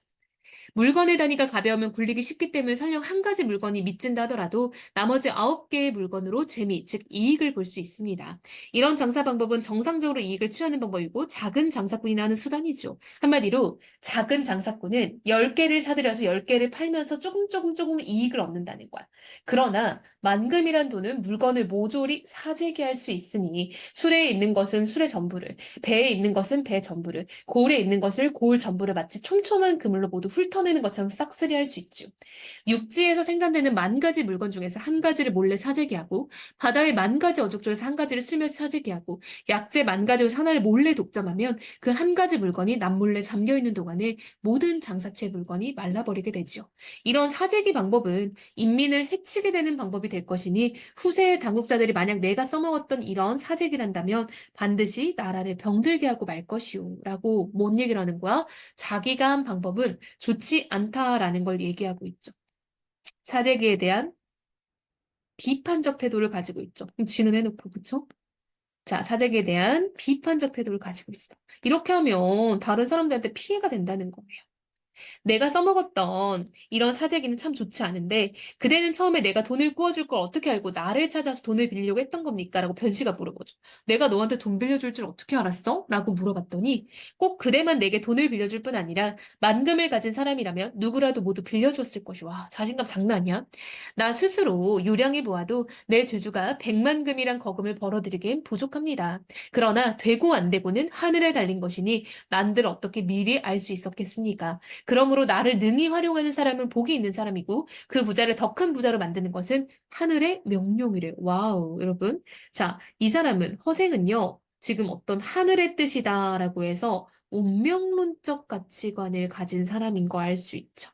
물건의 단위가 가벼우면 굴리기 쉽기 때문에 설령 한 가지 물건이 미친다 하더라도 나머지 9개의 물건으로 재미, 즉 이익을 볼 수 있습니다. 이런 장사 방법은 정상적으로 이익을 취하는 방법이고 작은 장사꾼이 하는 수단이죠. 한마디로 작은 장사꾼은 10개를 사들여서 10개를 팔면서 조금 이익을 얻는다는 거야. 그러나 만금이란 돈은 물건을 모조리 사재기할 수 있으니 수레에 있는 것은 수레 전부를, 배에 있는 것은 배 전부를, 고을에 있는 것을 고을 전부를 마치 촘촘한 그물로 모두 훑어내는 것처럼 싹쓸이 할 수 있죠. 육지에서 생산되는 만 가지 물건 중에서 한 가지를 몰래 사재기하고 바다의 만 가지 어족 중에서 한 가지를 스며시 사재기하고 약재 만 가지 중에서 하나를 몰래 독점하면 그 한 가지 물건이 남몰래 잠겨있는 동안에 모든 장사치의 물건이 말라버리게 되지요. 이런 사재기 방법은 인민을 해치게 되는 방법이 될 것이니 후세의 당국자들이 만약 내가 써먹었던 이런 사재기란다면 반드시 나라를 병들게 하고 말 것이오. 라고 뭔 얘기를 하는 거야? 자기가 한 방법은 좋지 않다라는 걸 얘기하고 있죠. 사재기에 대한 비판적 태도를 가지고 있죠. 그럼 쥐는 해놓고, 그쵸? 자, 사재기에 대한 비판적 태도를 가지고 있어. 이렇게 하면 다른 사람들한테 피해가 된다는 거예요. 내가 써먹었던 이런 사재기는 참 좋지 않은데 그대는 처음에 내가 돈을 꾸어줄 걸 어떻게 알고 나를 찾아서 돈을 빌리려고 했던 겁니까? 라고 변씨가 물어보죠. 내가 너한테 돈 빌려줄 줄 어떻게 알았어? 라고 물어봤더니 꼭 그대만 내게 돈을 빌려줄 뿐 아니라 만금을 가진 사람이라면 누구라도 모두 빌려주었을 것이. 와, 자신감 장난 아니야? 나 스스로 요량해 보아도 내 주주가 100만 금이란 거금을 벌어들이기엔 부족합니다. 그러나 되고 안 되고는 하늘에 달린 것이니 난들 어떻게 미리 알 수 있었겠습니까? 그러므로 나를 능히 활용하는 사람은 복이 있는 사람이고 그 부자를 더 큰 부자로 만드는 것은 하늘의 명령이래. 와우, 여러분. 자, 이 사람은 허생은요. 지금 어떤 하늘의 뜻이다라고 해서 운명론적 가치관을 가진 사람인 거 알 수 있죠.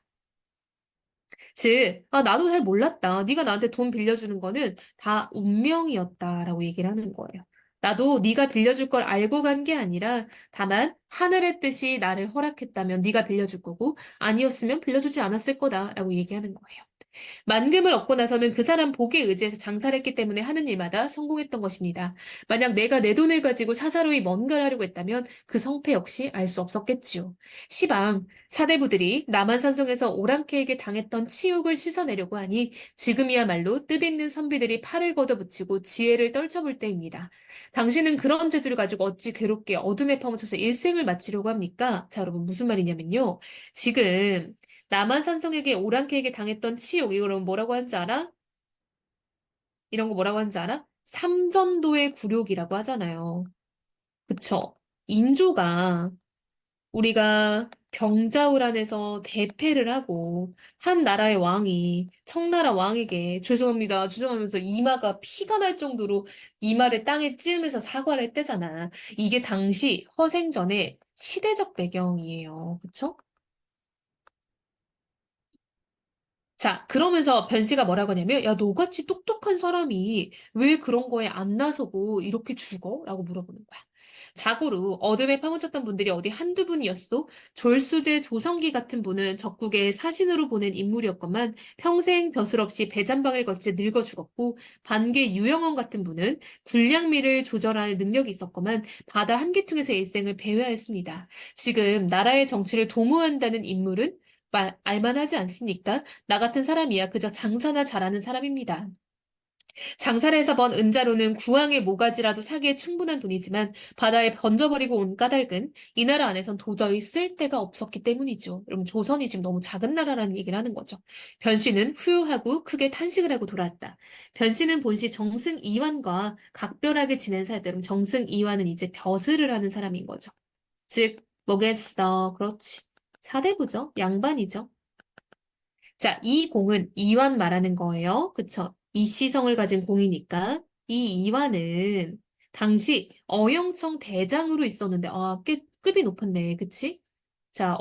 즉, 아, 나도 잘 몰랐다. 네가 나한테 돈 빌려주는 거는 다 운명이었다라고 얘기를 하는 거예요. 나도 네가 빌려줄 걸 알고 간 게 아니라 다만 하늘의 뜻이 나를 허락했다면 네가 빌려줄 거고 아니었으면 빌려주지 않았을 거다라고 얘기하는 거예요. 만금을 얻고 나서는 그 사람 복에 의지해서 장사를 했기 때문에 하는 일마다 성공했던 것입니다. 만약 내가 내 돈을 가지고 사사로이 뭔가를 하려고 했다면 그 성패 역시 알 수 없었겠지요. 시방, 사대부들이 남한산성에서 오랑캐에게 당했던 치욕을 씻어내려고 하니 지금이야말로 뜻있는 선비들이 팔을 걷어붙이고 지혜를 떨쳐볼 때입니다. 당신은 그런 재주를 가지고 어찌 괴롭게 어둠에 파묻혀서 일생을 마치려고 합니까? 자, 여러분 무슨 말이냐면요. 지금 남한산성에게 오랑캐에게 당했던 치욕, 이거 뭐라고 하는지 알아? 이런 거 뭐라고 하는지 알아? 삼전도의 굴욕이라고 하잖아요. 그쵸? 인조가 우리가 병자호란에서 대패를 하고 한 나라의 왕이 청나라 왕에게 죄송합니다, 죄송하면서 이마가 피가 날 정도로 이마를 땅에 찌으면서 사과를 했대잖아. 이게 당시 허생전의 시대적 배경이에요. 그쵸? 자, 그러면서 변씨가 뭐라고 하냐면, 야, 너같이 똑똑한 사람이 왜 그런 거에 안 나서고 이렇게 죽어? 라고 물어보는 거야. 자고로 어둠에 파묻혔던 분들이 어디 한두 분이었어? 졸수제 조성기 같은 분은 적국의 사신으로 보낸 인물이었건만 평생 벼슬 없이 배잔방을 거쳐 늙어 죽었고, 반개 유영원 같은 분은 군량미를 조절할 능력이 있었건만 바다 한계퉁에서 일생을 배회하였습니다. 지금 나라의 정치를 도모한다는 인물은 알만하지 않습니까? 나 같은 사람이야 그저 장사나 잘하는 사람입니다. 장사를 해서 번 은자로는 구황의 모가지라도 사기에 충분한 돈이지만 바다에 번져버리고 온 까닭은 이 나라 안에선 도저히 쓸 데가 없었기 때문이죠. 여러분 조선이 지금 너무 작은 나라라는 얘기를 하는 거죠. 변씨는 후유하고 크게 탄식을 하고 돌아왔다. 변씨는 본시 정승 이완과 각별하게 지낸 사이다. 여러분 정승 이완은 이제 벼슬을 하는 사람인 거죠. 즉 뭐겠어. 그렇지. 사대부죠. 양반이죠. 자, 이 공은 이완 말하는 거예요. 그쵸? 이시성을 가진 공이니까. 이 이완은 당시 어영청 대장으로 있었는데, 아, 꽤 급이 높았네. 그치? 자,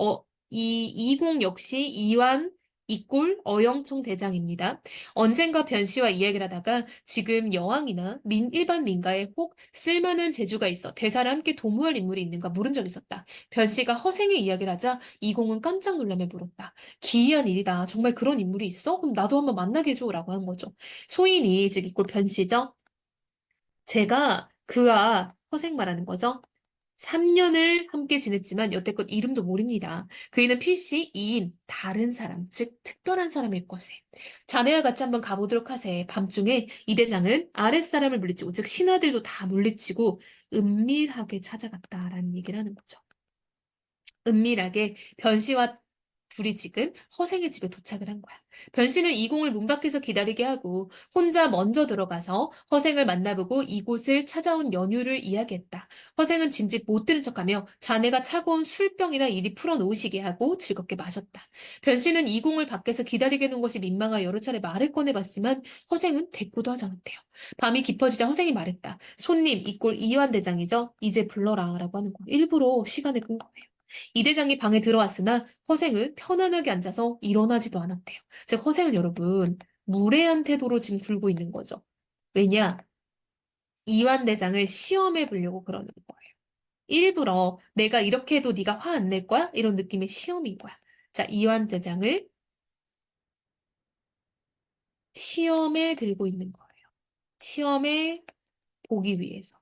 이 이공 역시 이완 이꼴 어영청 대장입니다. 언젠가 변씨와 이야기를 하다가 지금 여왕이나 일반 민가에 혹 쓸만한 재주가 있어 대사를 함께 도모할 인물이 있는가 물은 적이 있었다. 변씨가 허생의 이야기를 하자 이공은 깜짝 놀라며 물었다. 기이한 일이다. 정말 그런 인물이 있어? 그럼 나도 한번 만나게 해줘라고 한 거죠. 소인이 즉 이꼴 변씨죠. 제가 그와 허생 말하는 거죠. 3년을 함께 지냈지만 여태껏 이름도 모릅니다. 그이는 필시 이인, 다른 사람, 즉 특별한 사람일 것에. 자네와 같이 한번 가보도록 하세. 밤중에 이 대장은 아랫사람을 물리치고, 즉 신하들도 다 물리치고 은밀하게 찾아갔다라는 얘기를 하는 거죠. 은밀하게 변씨와 둘이 지금 허생의 집에 도착을 한 거야. 변씨는 이공을 문 밖에서 기다리게 하고 혼자 먼저 들어가서 허생을 만나보고 이곳을 찾아온 연유를 이야기했다. 허생은 짐짓 못 들은 척하며 자네가 차고 온 술병이나 이리 풀어놓으시게 하고 즐겁게 마셨다. 변씨는 이공을 밖에서 기다리게 해놓은 것이 민망하 여러 차례 말을 꺼내봤지만 허생은 대꾸도 하지 않았대요. 밤이 깊어지자 허생이 말했다. 손님, 이꼴 이완 대장이죠? 이제 불러라 라고 하는 거예요. 일부러 시간을 끈 거예요. 이 대장이 방에 들어왔으나 허생은 편안하게 앉아서 일어나지도 않았대요. 즉 허생은 여러분 무례한 태도로 지금 굴고 있는 거죠. 왜냐? 이완 대장을 시험해 보려고 그러는 거예요. 일부러 내가 이렇게 해도 네가 화 안 낼 거야? 이런 느낌의 시험인 거야. 자, 이완 대장을 시험에 들고 있는 거예요. 시험에 보기 위해서.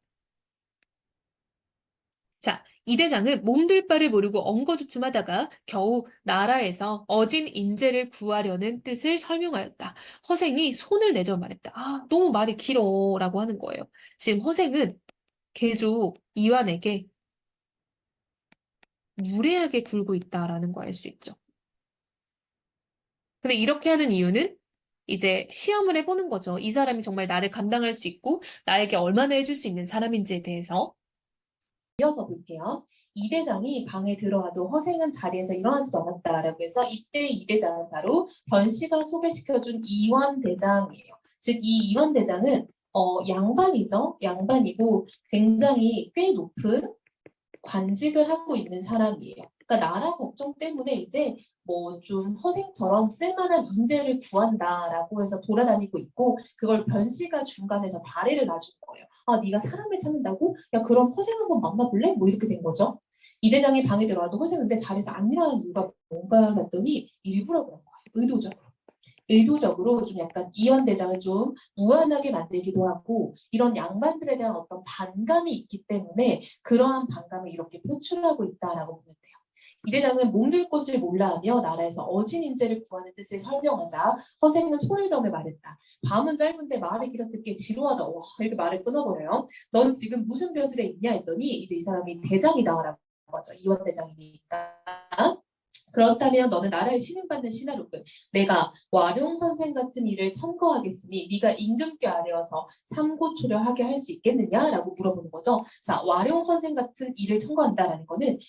자, 이 대장은 몸둘 바를 모르고 엉거주춤하다가 겨우 나라에서 어진 인재를 구하려는 뜻을 설명하였다. 허생이 손을 내저 말했다. 아, 너무 말이 길어 라고 하는 거예요. 지금 허생은 계속 이완에게 무례하게 굴고 있다라는 걸 알 수 있죠. 근데 이렇게 하는 이유는 이제 시험을 해보는 거죠. 이 사람이 정말 나를 감당할 수 있고 나에게 얼마나 해줄 수 있는 사람인지에 대해서. 이어서 볼게요. 이 대장이 방에 들어와도 허생은 자리에서 일어나지도 않았다라고 해서 이때 이 대장은 바로 변씨가 소개시켜준 이완 대장이에요. 즉 이 이완 대장은 양반이죠. 양반이고 굉장히 꽤 높은 관직을 하고 있는 사람이에요. 그러니까 나라 걱정 때문에 이제 뭐 좀 허생처럼 쓸만한 인재를 구한다라고 해서 돌아다니고 있고 그걸 변씨가 중간에서 다리를 놔준 거예요. 아, 네가 사람을 찾는다고? 야, 그럼 허생 한번 만나볼래? 뭐 이렇게 된 거죠. 이 대장이 방에 들어와도 허생 근데 자리에서 안 일어나는 이유가 뭔가 봤더니 일부러 그런 거예요. 의도적으로 좀 약간 이완 대장을 좀 무한하게 만들기도 하고 이런 양반들에 대한 어떤 반감이 있기 때문에 그러한 반감을 이렇게 표출하고 있다라고 보면 돼요. 이 대장은 몸둘 곳을 몰라하며 나라에서 어진 인재를 구하는 뜻을 설명하자 허생은 손을 저며 말했다. 밤은 짧은데 말이 길어 듣기 지루하다. 와, 이렇게 말을 끊어버려요. 넌 지금 무슨 벼슬에 있냐 했더니 이제 이 사람이 대장이다라고 하죠. 이완 대장이니까. 그렇다면 너는 나라에 신임받는 신하로군. 내가 와룡 선생 같은 일을 첨거하겠으니 네가 임금께 아뢰어서 삼고초려하게 할 수 있겠느냐라고 물어보는 거죠. 자, 와룡 선생 같은 일을 첨거한다라는 거는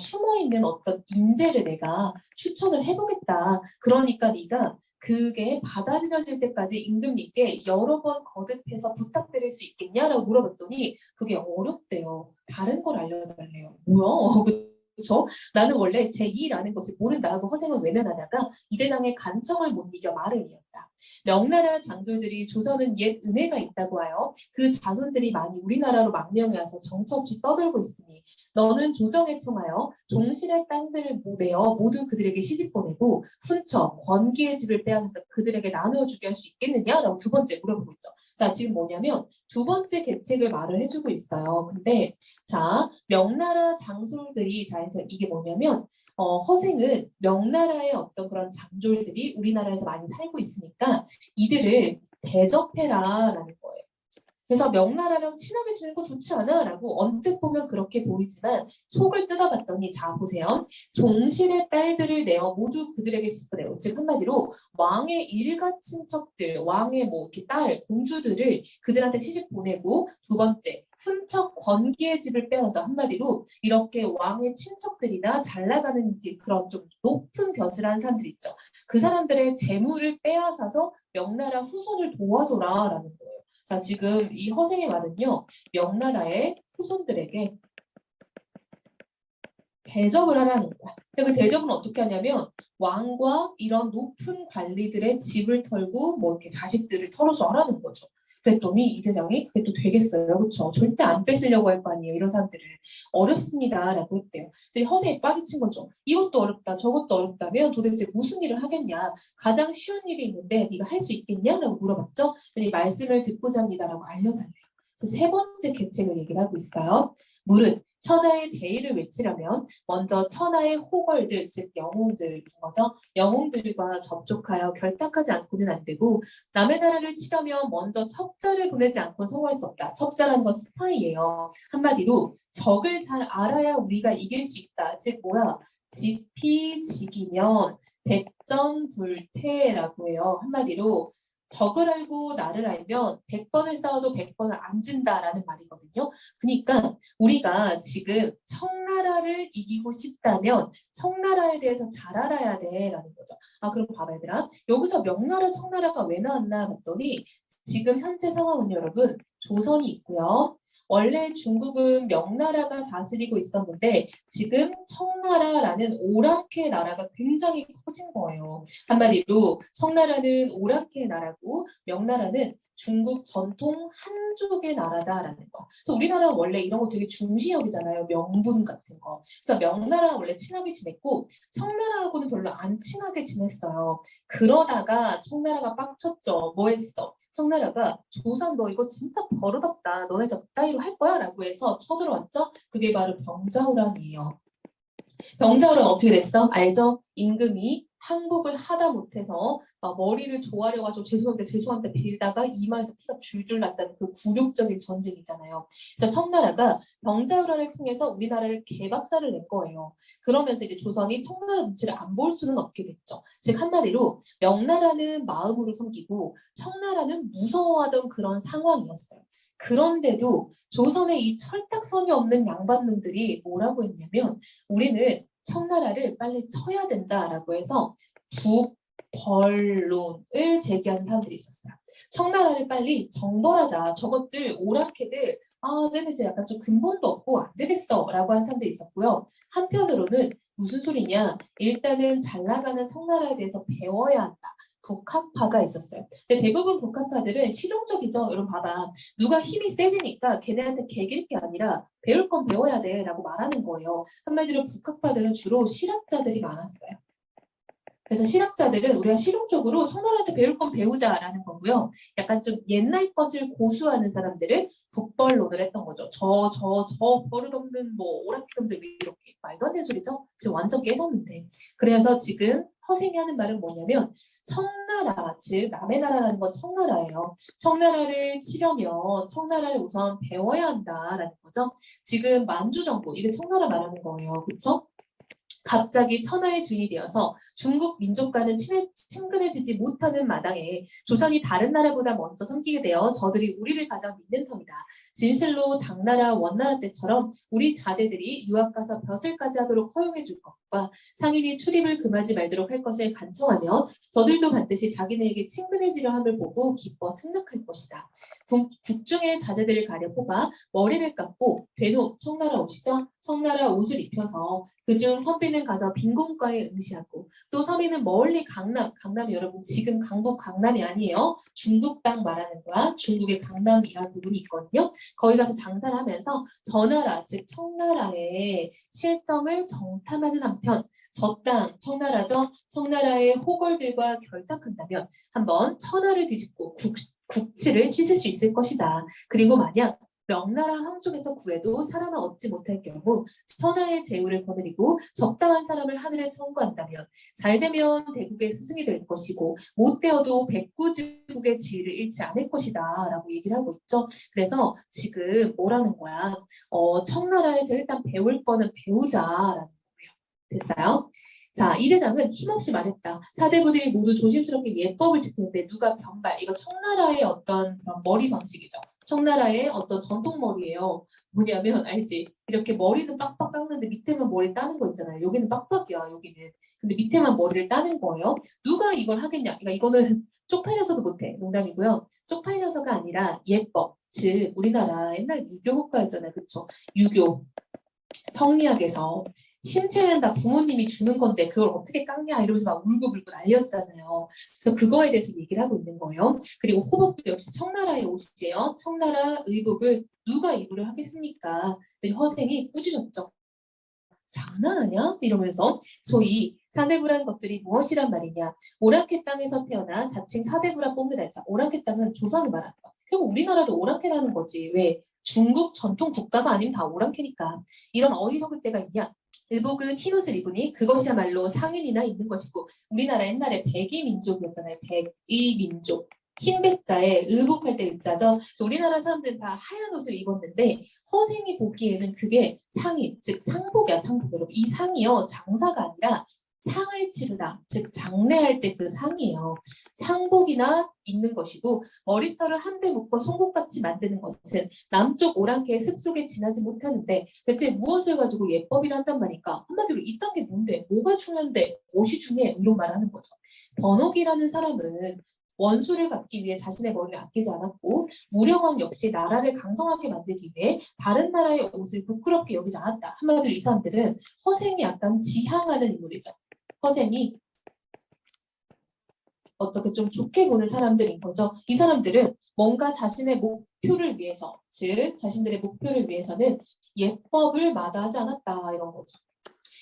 숨어있는 어떤 인재를 내가 추천을 해보겠다. 그러니까 네가 그게 받아들여질 때까지 임금님께 여러 번 거듭해서 부탁드릴 수 있겠냐라고 물어봤더니 그게 어렵대요. 다른 걸 알려달래요. 뭐야? 그렇죠? 나는 원래 제2라는 것을 모른다 하고 허생은 외면하다가 이대장의 간청을 못 이겨 말을 이었다. 명나라 장돌들이 조선은 옛 은혜가 있다고 하여 그 자손들이 많이 우리나라로 망명해 와서 정처 없이 떠들고 있으니 너는 조정에 청하여 종실의 땅들을 내어 모두 그들에게 시집 보내고 훈처, 권기의 집을 빼앗아서 그들에게 나누어 주게 할 수 있겠느냐라고 두 번째 물어보고 있죠. 자, 지금 뭐냐면 두 번째 계책을 말을 해주고 있어요. 근데 자, 명나라 장솔들이 자, 그래서 이게 뭐냐면 허생은 명나라의 어떤 그런 장졸들이 우리나라에서 많이 살고 있으니까 이들을 대접해라라는 거예요. 그래서 명나라랑 친하게 지내는 거 좋지 않아? 라고 언뜻 보면 그렇게 보이지만 속을 뜯어봤더니 자 보세요. 종실의 딸들을 내어 모두 그들에게 시집보내요. 즉 한마디로 왕의 일가 친척들, 왕의 뭐 이렇게 딸, 공주들을 그들한테 시집 보내고 두 번째 훈척 권기의 집을 빼앗아서 한마디로 이렇게 왕의 친척들이나 잘 나가는 그런 좀 높은 벼슬 한 사람들 있죠. 그 사람들의 재물을 빼앗아서 명나라 후손을 도와줘라라는 거예요. 자, 지금 이 허생의 말은요, 명나라의 후손들에게 대접을 하라는 거야. 그 대접은 어떻게 하냐면 왕과 이런 높은 관리들의 집을 털고 뭐 이렇게 자식들을 털어서 하라는 거죠. 그랬더니 이 대장이 그게 또 되겠어요. 그렇죠? 절대 안 뺏으려고 할 거 아니에요. 이런 사람들은. 어렵습니다라고 했대요. 근데 허생이 빠기친 거죠. 이것도 어렵다 저것도 어렵다면 도대체 무슨 일을 하겠냐. 가장 쉬운 일이 있는데 네가 할 수 있겠냐라고 물어봤죠. 근데 말씀을 듣고자 합니다라고 알려달래요. 그래서 세 번째 계책을 얘기를 하고 있어요. 무릇 천하의 대의를 외치려면 먼저 천하의 호걸들, 즉 영웅들인 거죠. 영웅들과 접촉하여 결탁하지 않고는 안 되고 남의 나라를 치려면 먼저 첩자를 보내지 않고 성공할 수 없다. 첩자라는 건 스파이예요. 한마디로 적을 잘 알아야 우리가 이길 수 있다. 즉 뭐야? 지피지기면 백전불태라고 해요. 한마디로 적을 알고 나를 알면 100번을 싸워도 100번을 안 진다라는 말이거든요. 그러니까 우리가 지금 청나라를 이기고 싶다면 청나라에 대해서 잘 알아야 돼라는 거죠. 아 그럼 봐봐 얘들아. 여기서 명나라 청나라가 왜 나왔나 봤더니 지금 현재 상황은 여러분 조선이 있고요. 원래 중국은 명나라가 다스리고 있었는데 지금 청나라라는 오랑캐 나라가 굉장히 커진 거예요. 한마디로 청나라는 오랑캐 나라고 명나라는 중국 전통 한족의 나라다라는 거. 그래서 우리나라는 원래 이런 거 되게 중시 여기잖아요. 명분 같은 거. 그래서 명나라랑 원래 친하게 지냈고 청나라하고는 별로 안 친하게 지냈어요. 그러다가 청나라가 빡쳤죠. 뭐 했어? 청나라가 조선 너 이거 진짜 버릇없다. 너네 적당히로 할 거야? 라고 해서 쳐들어왔죠. 그게 바로 병자호란이에요. 병자호란 어떻게 됐어? 알죠? 임금이 항복을 하다 못해서 머리를 조아려가지고 죄송한데 빌다가 이마에서 피가 줄줄 났다는 그 굴욕적인 전쟁이잖아요. 그래서 청나라가 병자호란을 통해서 우리나라를 개박살을 낸 거예요. 그러면서 이제 조선이 청나라 눈치를 안 볼 수는 없게 됐죠. 즉 한마디로 명나라는 마음으로 섬기고 청나라는 무서워하던 그런 상황이었어요. 그런데도 조선의 이 철딱선이 없는 양반놈들이 뭐라고 했냐면 우리는 청나라를 빨리 쳐야 된다라고 해서 북벌론을 제기한 사람들이 있었어요. 청나라를 빨리 정벌하자. 저것들 오랑캐들 쟤네 이제 약간 좀 근본도 없고 안 되겠어 라고 한 사람들이 있었고요. 한편으로는 무슨 소리냐. 일단은 잘 나가는 청나라에 대해서 배워야 한다. 북학파가 있었어요. 근데 대부분 북학파들은 실용적이죠. 여러분 봐봐. 누가 힘이 세지니까 걔네한테 개길 게 아니라 배울 건 배워야 돼 라고 말하는 거예요. 한마디로 북학파들은 주로 실학자들이 많았어요. 그래서 실학자들은 우리가 실용적으로 청나라한테 배울 건 배우자라는 거고요. 약간 좀 옛날 것을 고수하는 사람들은 북벌론을 했던 거죠. 저 버릇없는 뭐 오락기놈들 이렇게 말도 안 되는 소리죠. 지금 완전 깨졌는데. 그래서 지금 허생이 하는 말은 뭐냐면 청나라, 즉 남의 나라라는 건 청나라예요. 청나라를 치려면 청나라를 우선 배워야 한다라는 거죠. 지금 만주정부, 이게 청나라 말하는 거예요. 그렇죠? 갑자기 천하의 주인이 되어서 중국 민족과는 친근해지지 못하는 마당에 조선이 다른 나라보다 먼저 섬기게 되어 저들이 우리를 가장 믿는 터이다. 진실로 당나라 원나라 때처럼 우리 자제들이 유학 가서 벼슬까지 하도록 허용해 줄 것과 상인이 출입을 금하지 말도록 할 것을 간청하면 저들도 반드시 자기네에게 친근해지려 함을 보고 기뻐 승낙할 것이다. 국중의 자제들을 가려 뽑아 머리를 깎고 되놓 청나라 옷이죠. 청나라 옷을 입혀서 그중 선비는 가서 빈공과에 응시하고 또 서민은 멀리 강남 여러분 지금 강북 강남이 아니에요. 중국 땅 말하는 거야. 중국의 강남이라는 부분이 있거든요. 거기 가서 장사를 하면서 전나라 즉 청나라의 실정을 정탐하는 한편 저 땅 청나라죠. 청나라의 호걸들과 결탁한다면 한번 천하를 뒤집고 국치를 씻을 수 있을 것이다. 그리고 만약 명나라 황족에서 구해도 사람을 얻지 못할 경우 천하의 제후를 거느리고 적당한 사람을 하늘에 청구한다면 잘되면 대국의 스승이 될 것이고 못되어도 백구지국의 지위를 잃지 않을 것이다 라고 얘기를 하고 있죠. 그래서 지금 뭐라는 거야? 청나라에서 일단 배울 거는 배우자라는 거예요. 됐어요? 자, 이 대장은 힘없이 말했다. 사대부들이 모두 조심스럽게 예법을 지키는데 누가 변발, 이거 청나라의 어떤 그런 머리 방식이죠. 청나라의 어떤 전통 머리예요. 뭐냐면 알지? 이렇게 머리는 빡빡 깎는데 밑에만 머리 따는 거 있잖아요. 여기는 빡빡이야, 여기는. 근데 밑에만 머리를 따는 거예요. 누가 이걸 하겠냐? 그러니까 이거는 쪽팔려서도 못해. 농담이고요. 쪽팔려서가 아니라 예법. 즉 우리나라 옛날 유교 국가였잖아요. 그쵸? 유교. 성리학에서 신체는 다 부모님이 주는 건데 그걸 어떻게 깎냐 이러면서 막 울고불고 난리였잖아요. 그래서 그거에 대해서 얘기를 하고 있는 거예요. 그리고 호복도 역시 청나라의 옷이에요. 청나라 의복을 누가 입으려 하겠습니까? 허생이 꾸짖었죠. 장난하냐? 이러면서 소위 사대부란 것들이 무엇이란 말이냐? 오랑캐 땅에서 태어나 자칭 사대부라 뽐내다. 자, 오랑캐 땅은 조선을 말한다. 결국 우리나라도 오랑캐라는 거지. 왜? 중국 전통 국가가 아니면 다 오랑캐니까. 이런 어리석을 때가 있냐? 의복은 흰옷을 입으니 그것이야말로 상인이나 입는 것이고 우리나라 옛날에 백이 민족이었잖아요. 백이 민족. 흰백자에 의복할 때 의자죠. 그래서 우리나라 사람들은 다 하얀 옷을 입었는데 허생이 보기에는 그게 상이 즉 상복이야. 상복. 여러분 이 상이요 장사가 아니라 상을 치르다 즉 장례할 때 그 상이에요. 상복이나 입는 것이고 머리털을 한데 묶어 송곳같이 만드는 것은 남쪽 오랑캐의 습속에 지나지 못하는데 대체 무엇을 가지고 예법이라 한단 말이니까 한마디로 이딴 게 뭔데 뭐가 중요한데 무엇이 중요해 이런 말하는 거죠. 번옥이라는 사람은 원수를 갚기 위해 자신의 머리를 아끼지 않았고 무령왕 역시 나라를 강성하게 만들기 위해 다른 나라의 옷을 부끄럽게 여기지 않았다. 한마디로 이 사람들은 허생이 약간 지향하는 인물이죠. 허생이 어떻게 좀 좋게 보는 사람들인 거죠. 이 사람들은 뭔가 자신의 목표를 위해서, 즉 자신들의 목표를 위해서는 예법을 마다하지 않았다 이런 거죠.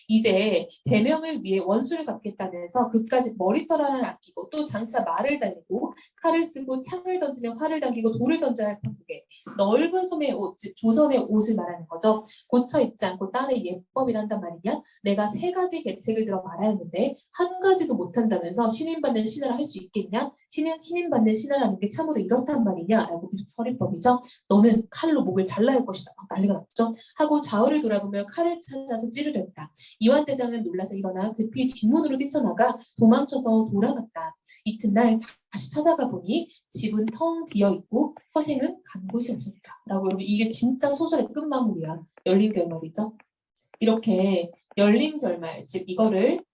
이제 대명을 위해 원수를 갚겠다면서 그까지 머리털 하나를 아끼고 또 장차 말을 달리고 칼을 쓰고 창을 던지며 활을 당기고 돌을 던져야 할 판국에 넓은 소매의 옷, 즉 조선의 옷을 말하는 거죠. 고쳐 입지 않고 딴의 예법이라 한단 말이냐? 내가 세 가지 계책을 들어 말하였는데 한 가지도 못한다면서 신임받는 신하를 할 수 있겠냐? 신임받는 신하라는 게 참으로 이렇단 말이냐? 라고 계속 서리법이죠. 너는 칼로 목을 잘라야 할 것이다. 막 난리가 났죠. 하고 좌우를 돌아보며 칼을 찾아서 찌르려 했다. 이완대장은 놀라서 일어나 급히 뒷문으로 뛰쳐나가 도망쳐서 돌아갔다. 이튿날 다시 찾아가 보니 집은 텅 비어있고 허생은 간 곳이 없었다. 라고 여러분 이게 진짜 소설의 끝마무리야. 열린 결말이죠. 이렇게 열린 결말, 즉 이거를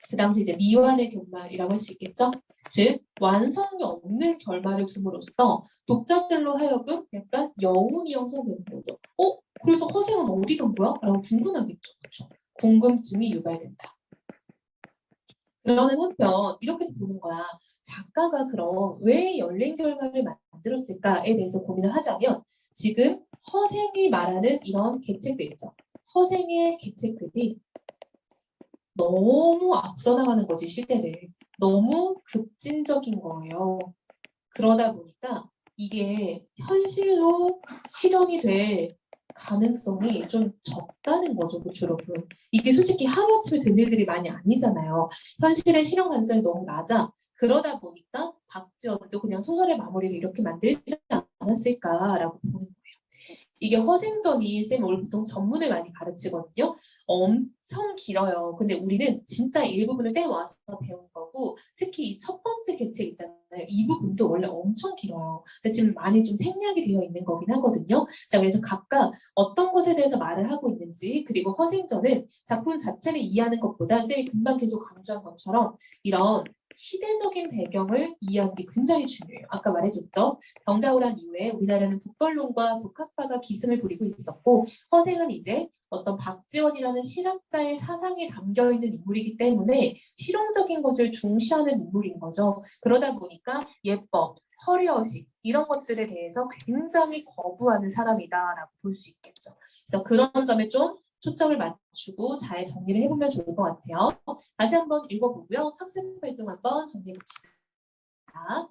그 당시 이제 미완의 결말이라고 할 수 있겠죠. 즉 완성이 없는 결말을 줌으로써 독자들로 하여금 약간 여운이 형성되는 거죠. 그래서 허생은 어디 간 거야? 라고 궁금하겠죠. 그렇죠? 궁금증이 유발된다. 그러는 한편 이렇게 보는 거야. 작가가 그럼 왜 열린 결말을 만들었을까에 대해서 고민을 하자면 지금 허생이 말하는 이런 계책들 있죠. 허생의 계책들이 너무 앞서 나가는 거지 시대를. 너무 급진적인 거예요. 그러다 보니까 이게 현실로 실현이 될 가능성이 좀 적다는 거죠, 그렇죠, 여러분? 이게 솔직히 하루아침에 된 일들이 많이 아니잖아요. 현실의 실현 가능성이 너무 낮아. 그러다 보니까 박지원도 그냥 소설의 마무리를 이렇게 만들지 않았을까라고 보는 거예요. 이게 허생전이 쌤 원래 보통 전문을 많이 가르치거든요. 엄청 길어요. 근데 우리는 진짜 일부분을 떼와서 배운 거고, 특히 이 첫 번째 계책 있잖아요. 이 부분도 원래 엄청 길어요. 근데 지금 많이 좀 생략이 되어 있는 거긴 하거든요. 자, 그래서 각각 어떤 것에 대해서 말을 하고 있는지, 그리고 허생전은 작품 자체를 이해하는 것보다 쌤이 금방 계속 강조한 것처럼 이런 시대적인 배경을 이해하는 게 굉장히 중요해요. 아까 말해줬죠. 병자호란 이후에 우리나라는 북벌론과 북학파가 기승을 부리고 있었고, 허생은 이제 어떤 박지원이라는 실학자의 사상이 담겨 있는 인물이기 때문에 실용적인 것을 중시하는 인물인 거죠. 그러다 보니까 예법, 허례허식 이런 것들에 대해서 굉장히 거부하는 사람이다라고 볼 수 있겠죠. 그래서 그런 점에 좀 초점을 맞추고 잘 정리를 해보면 좋을 것 같아요. 다시 한번 읽어보고요. 학습 활동 한번 정리해 봅시다.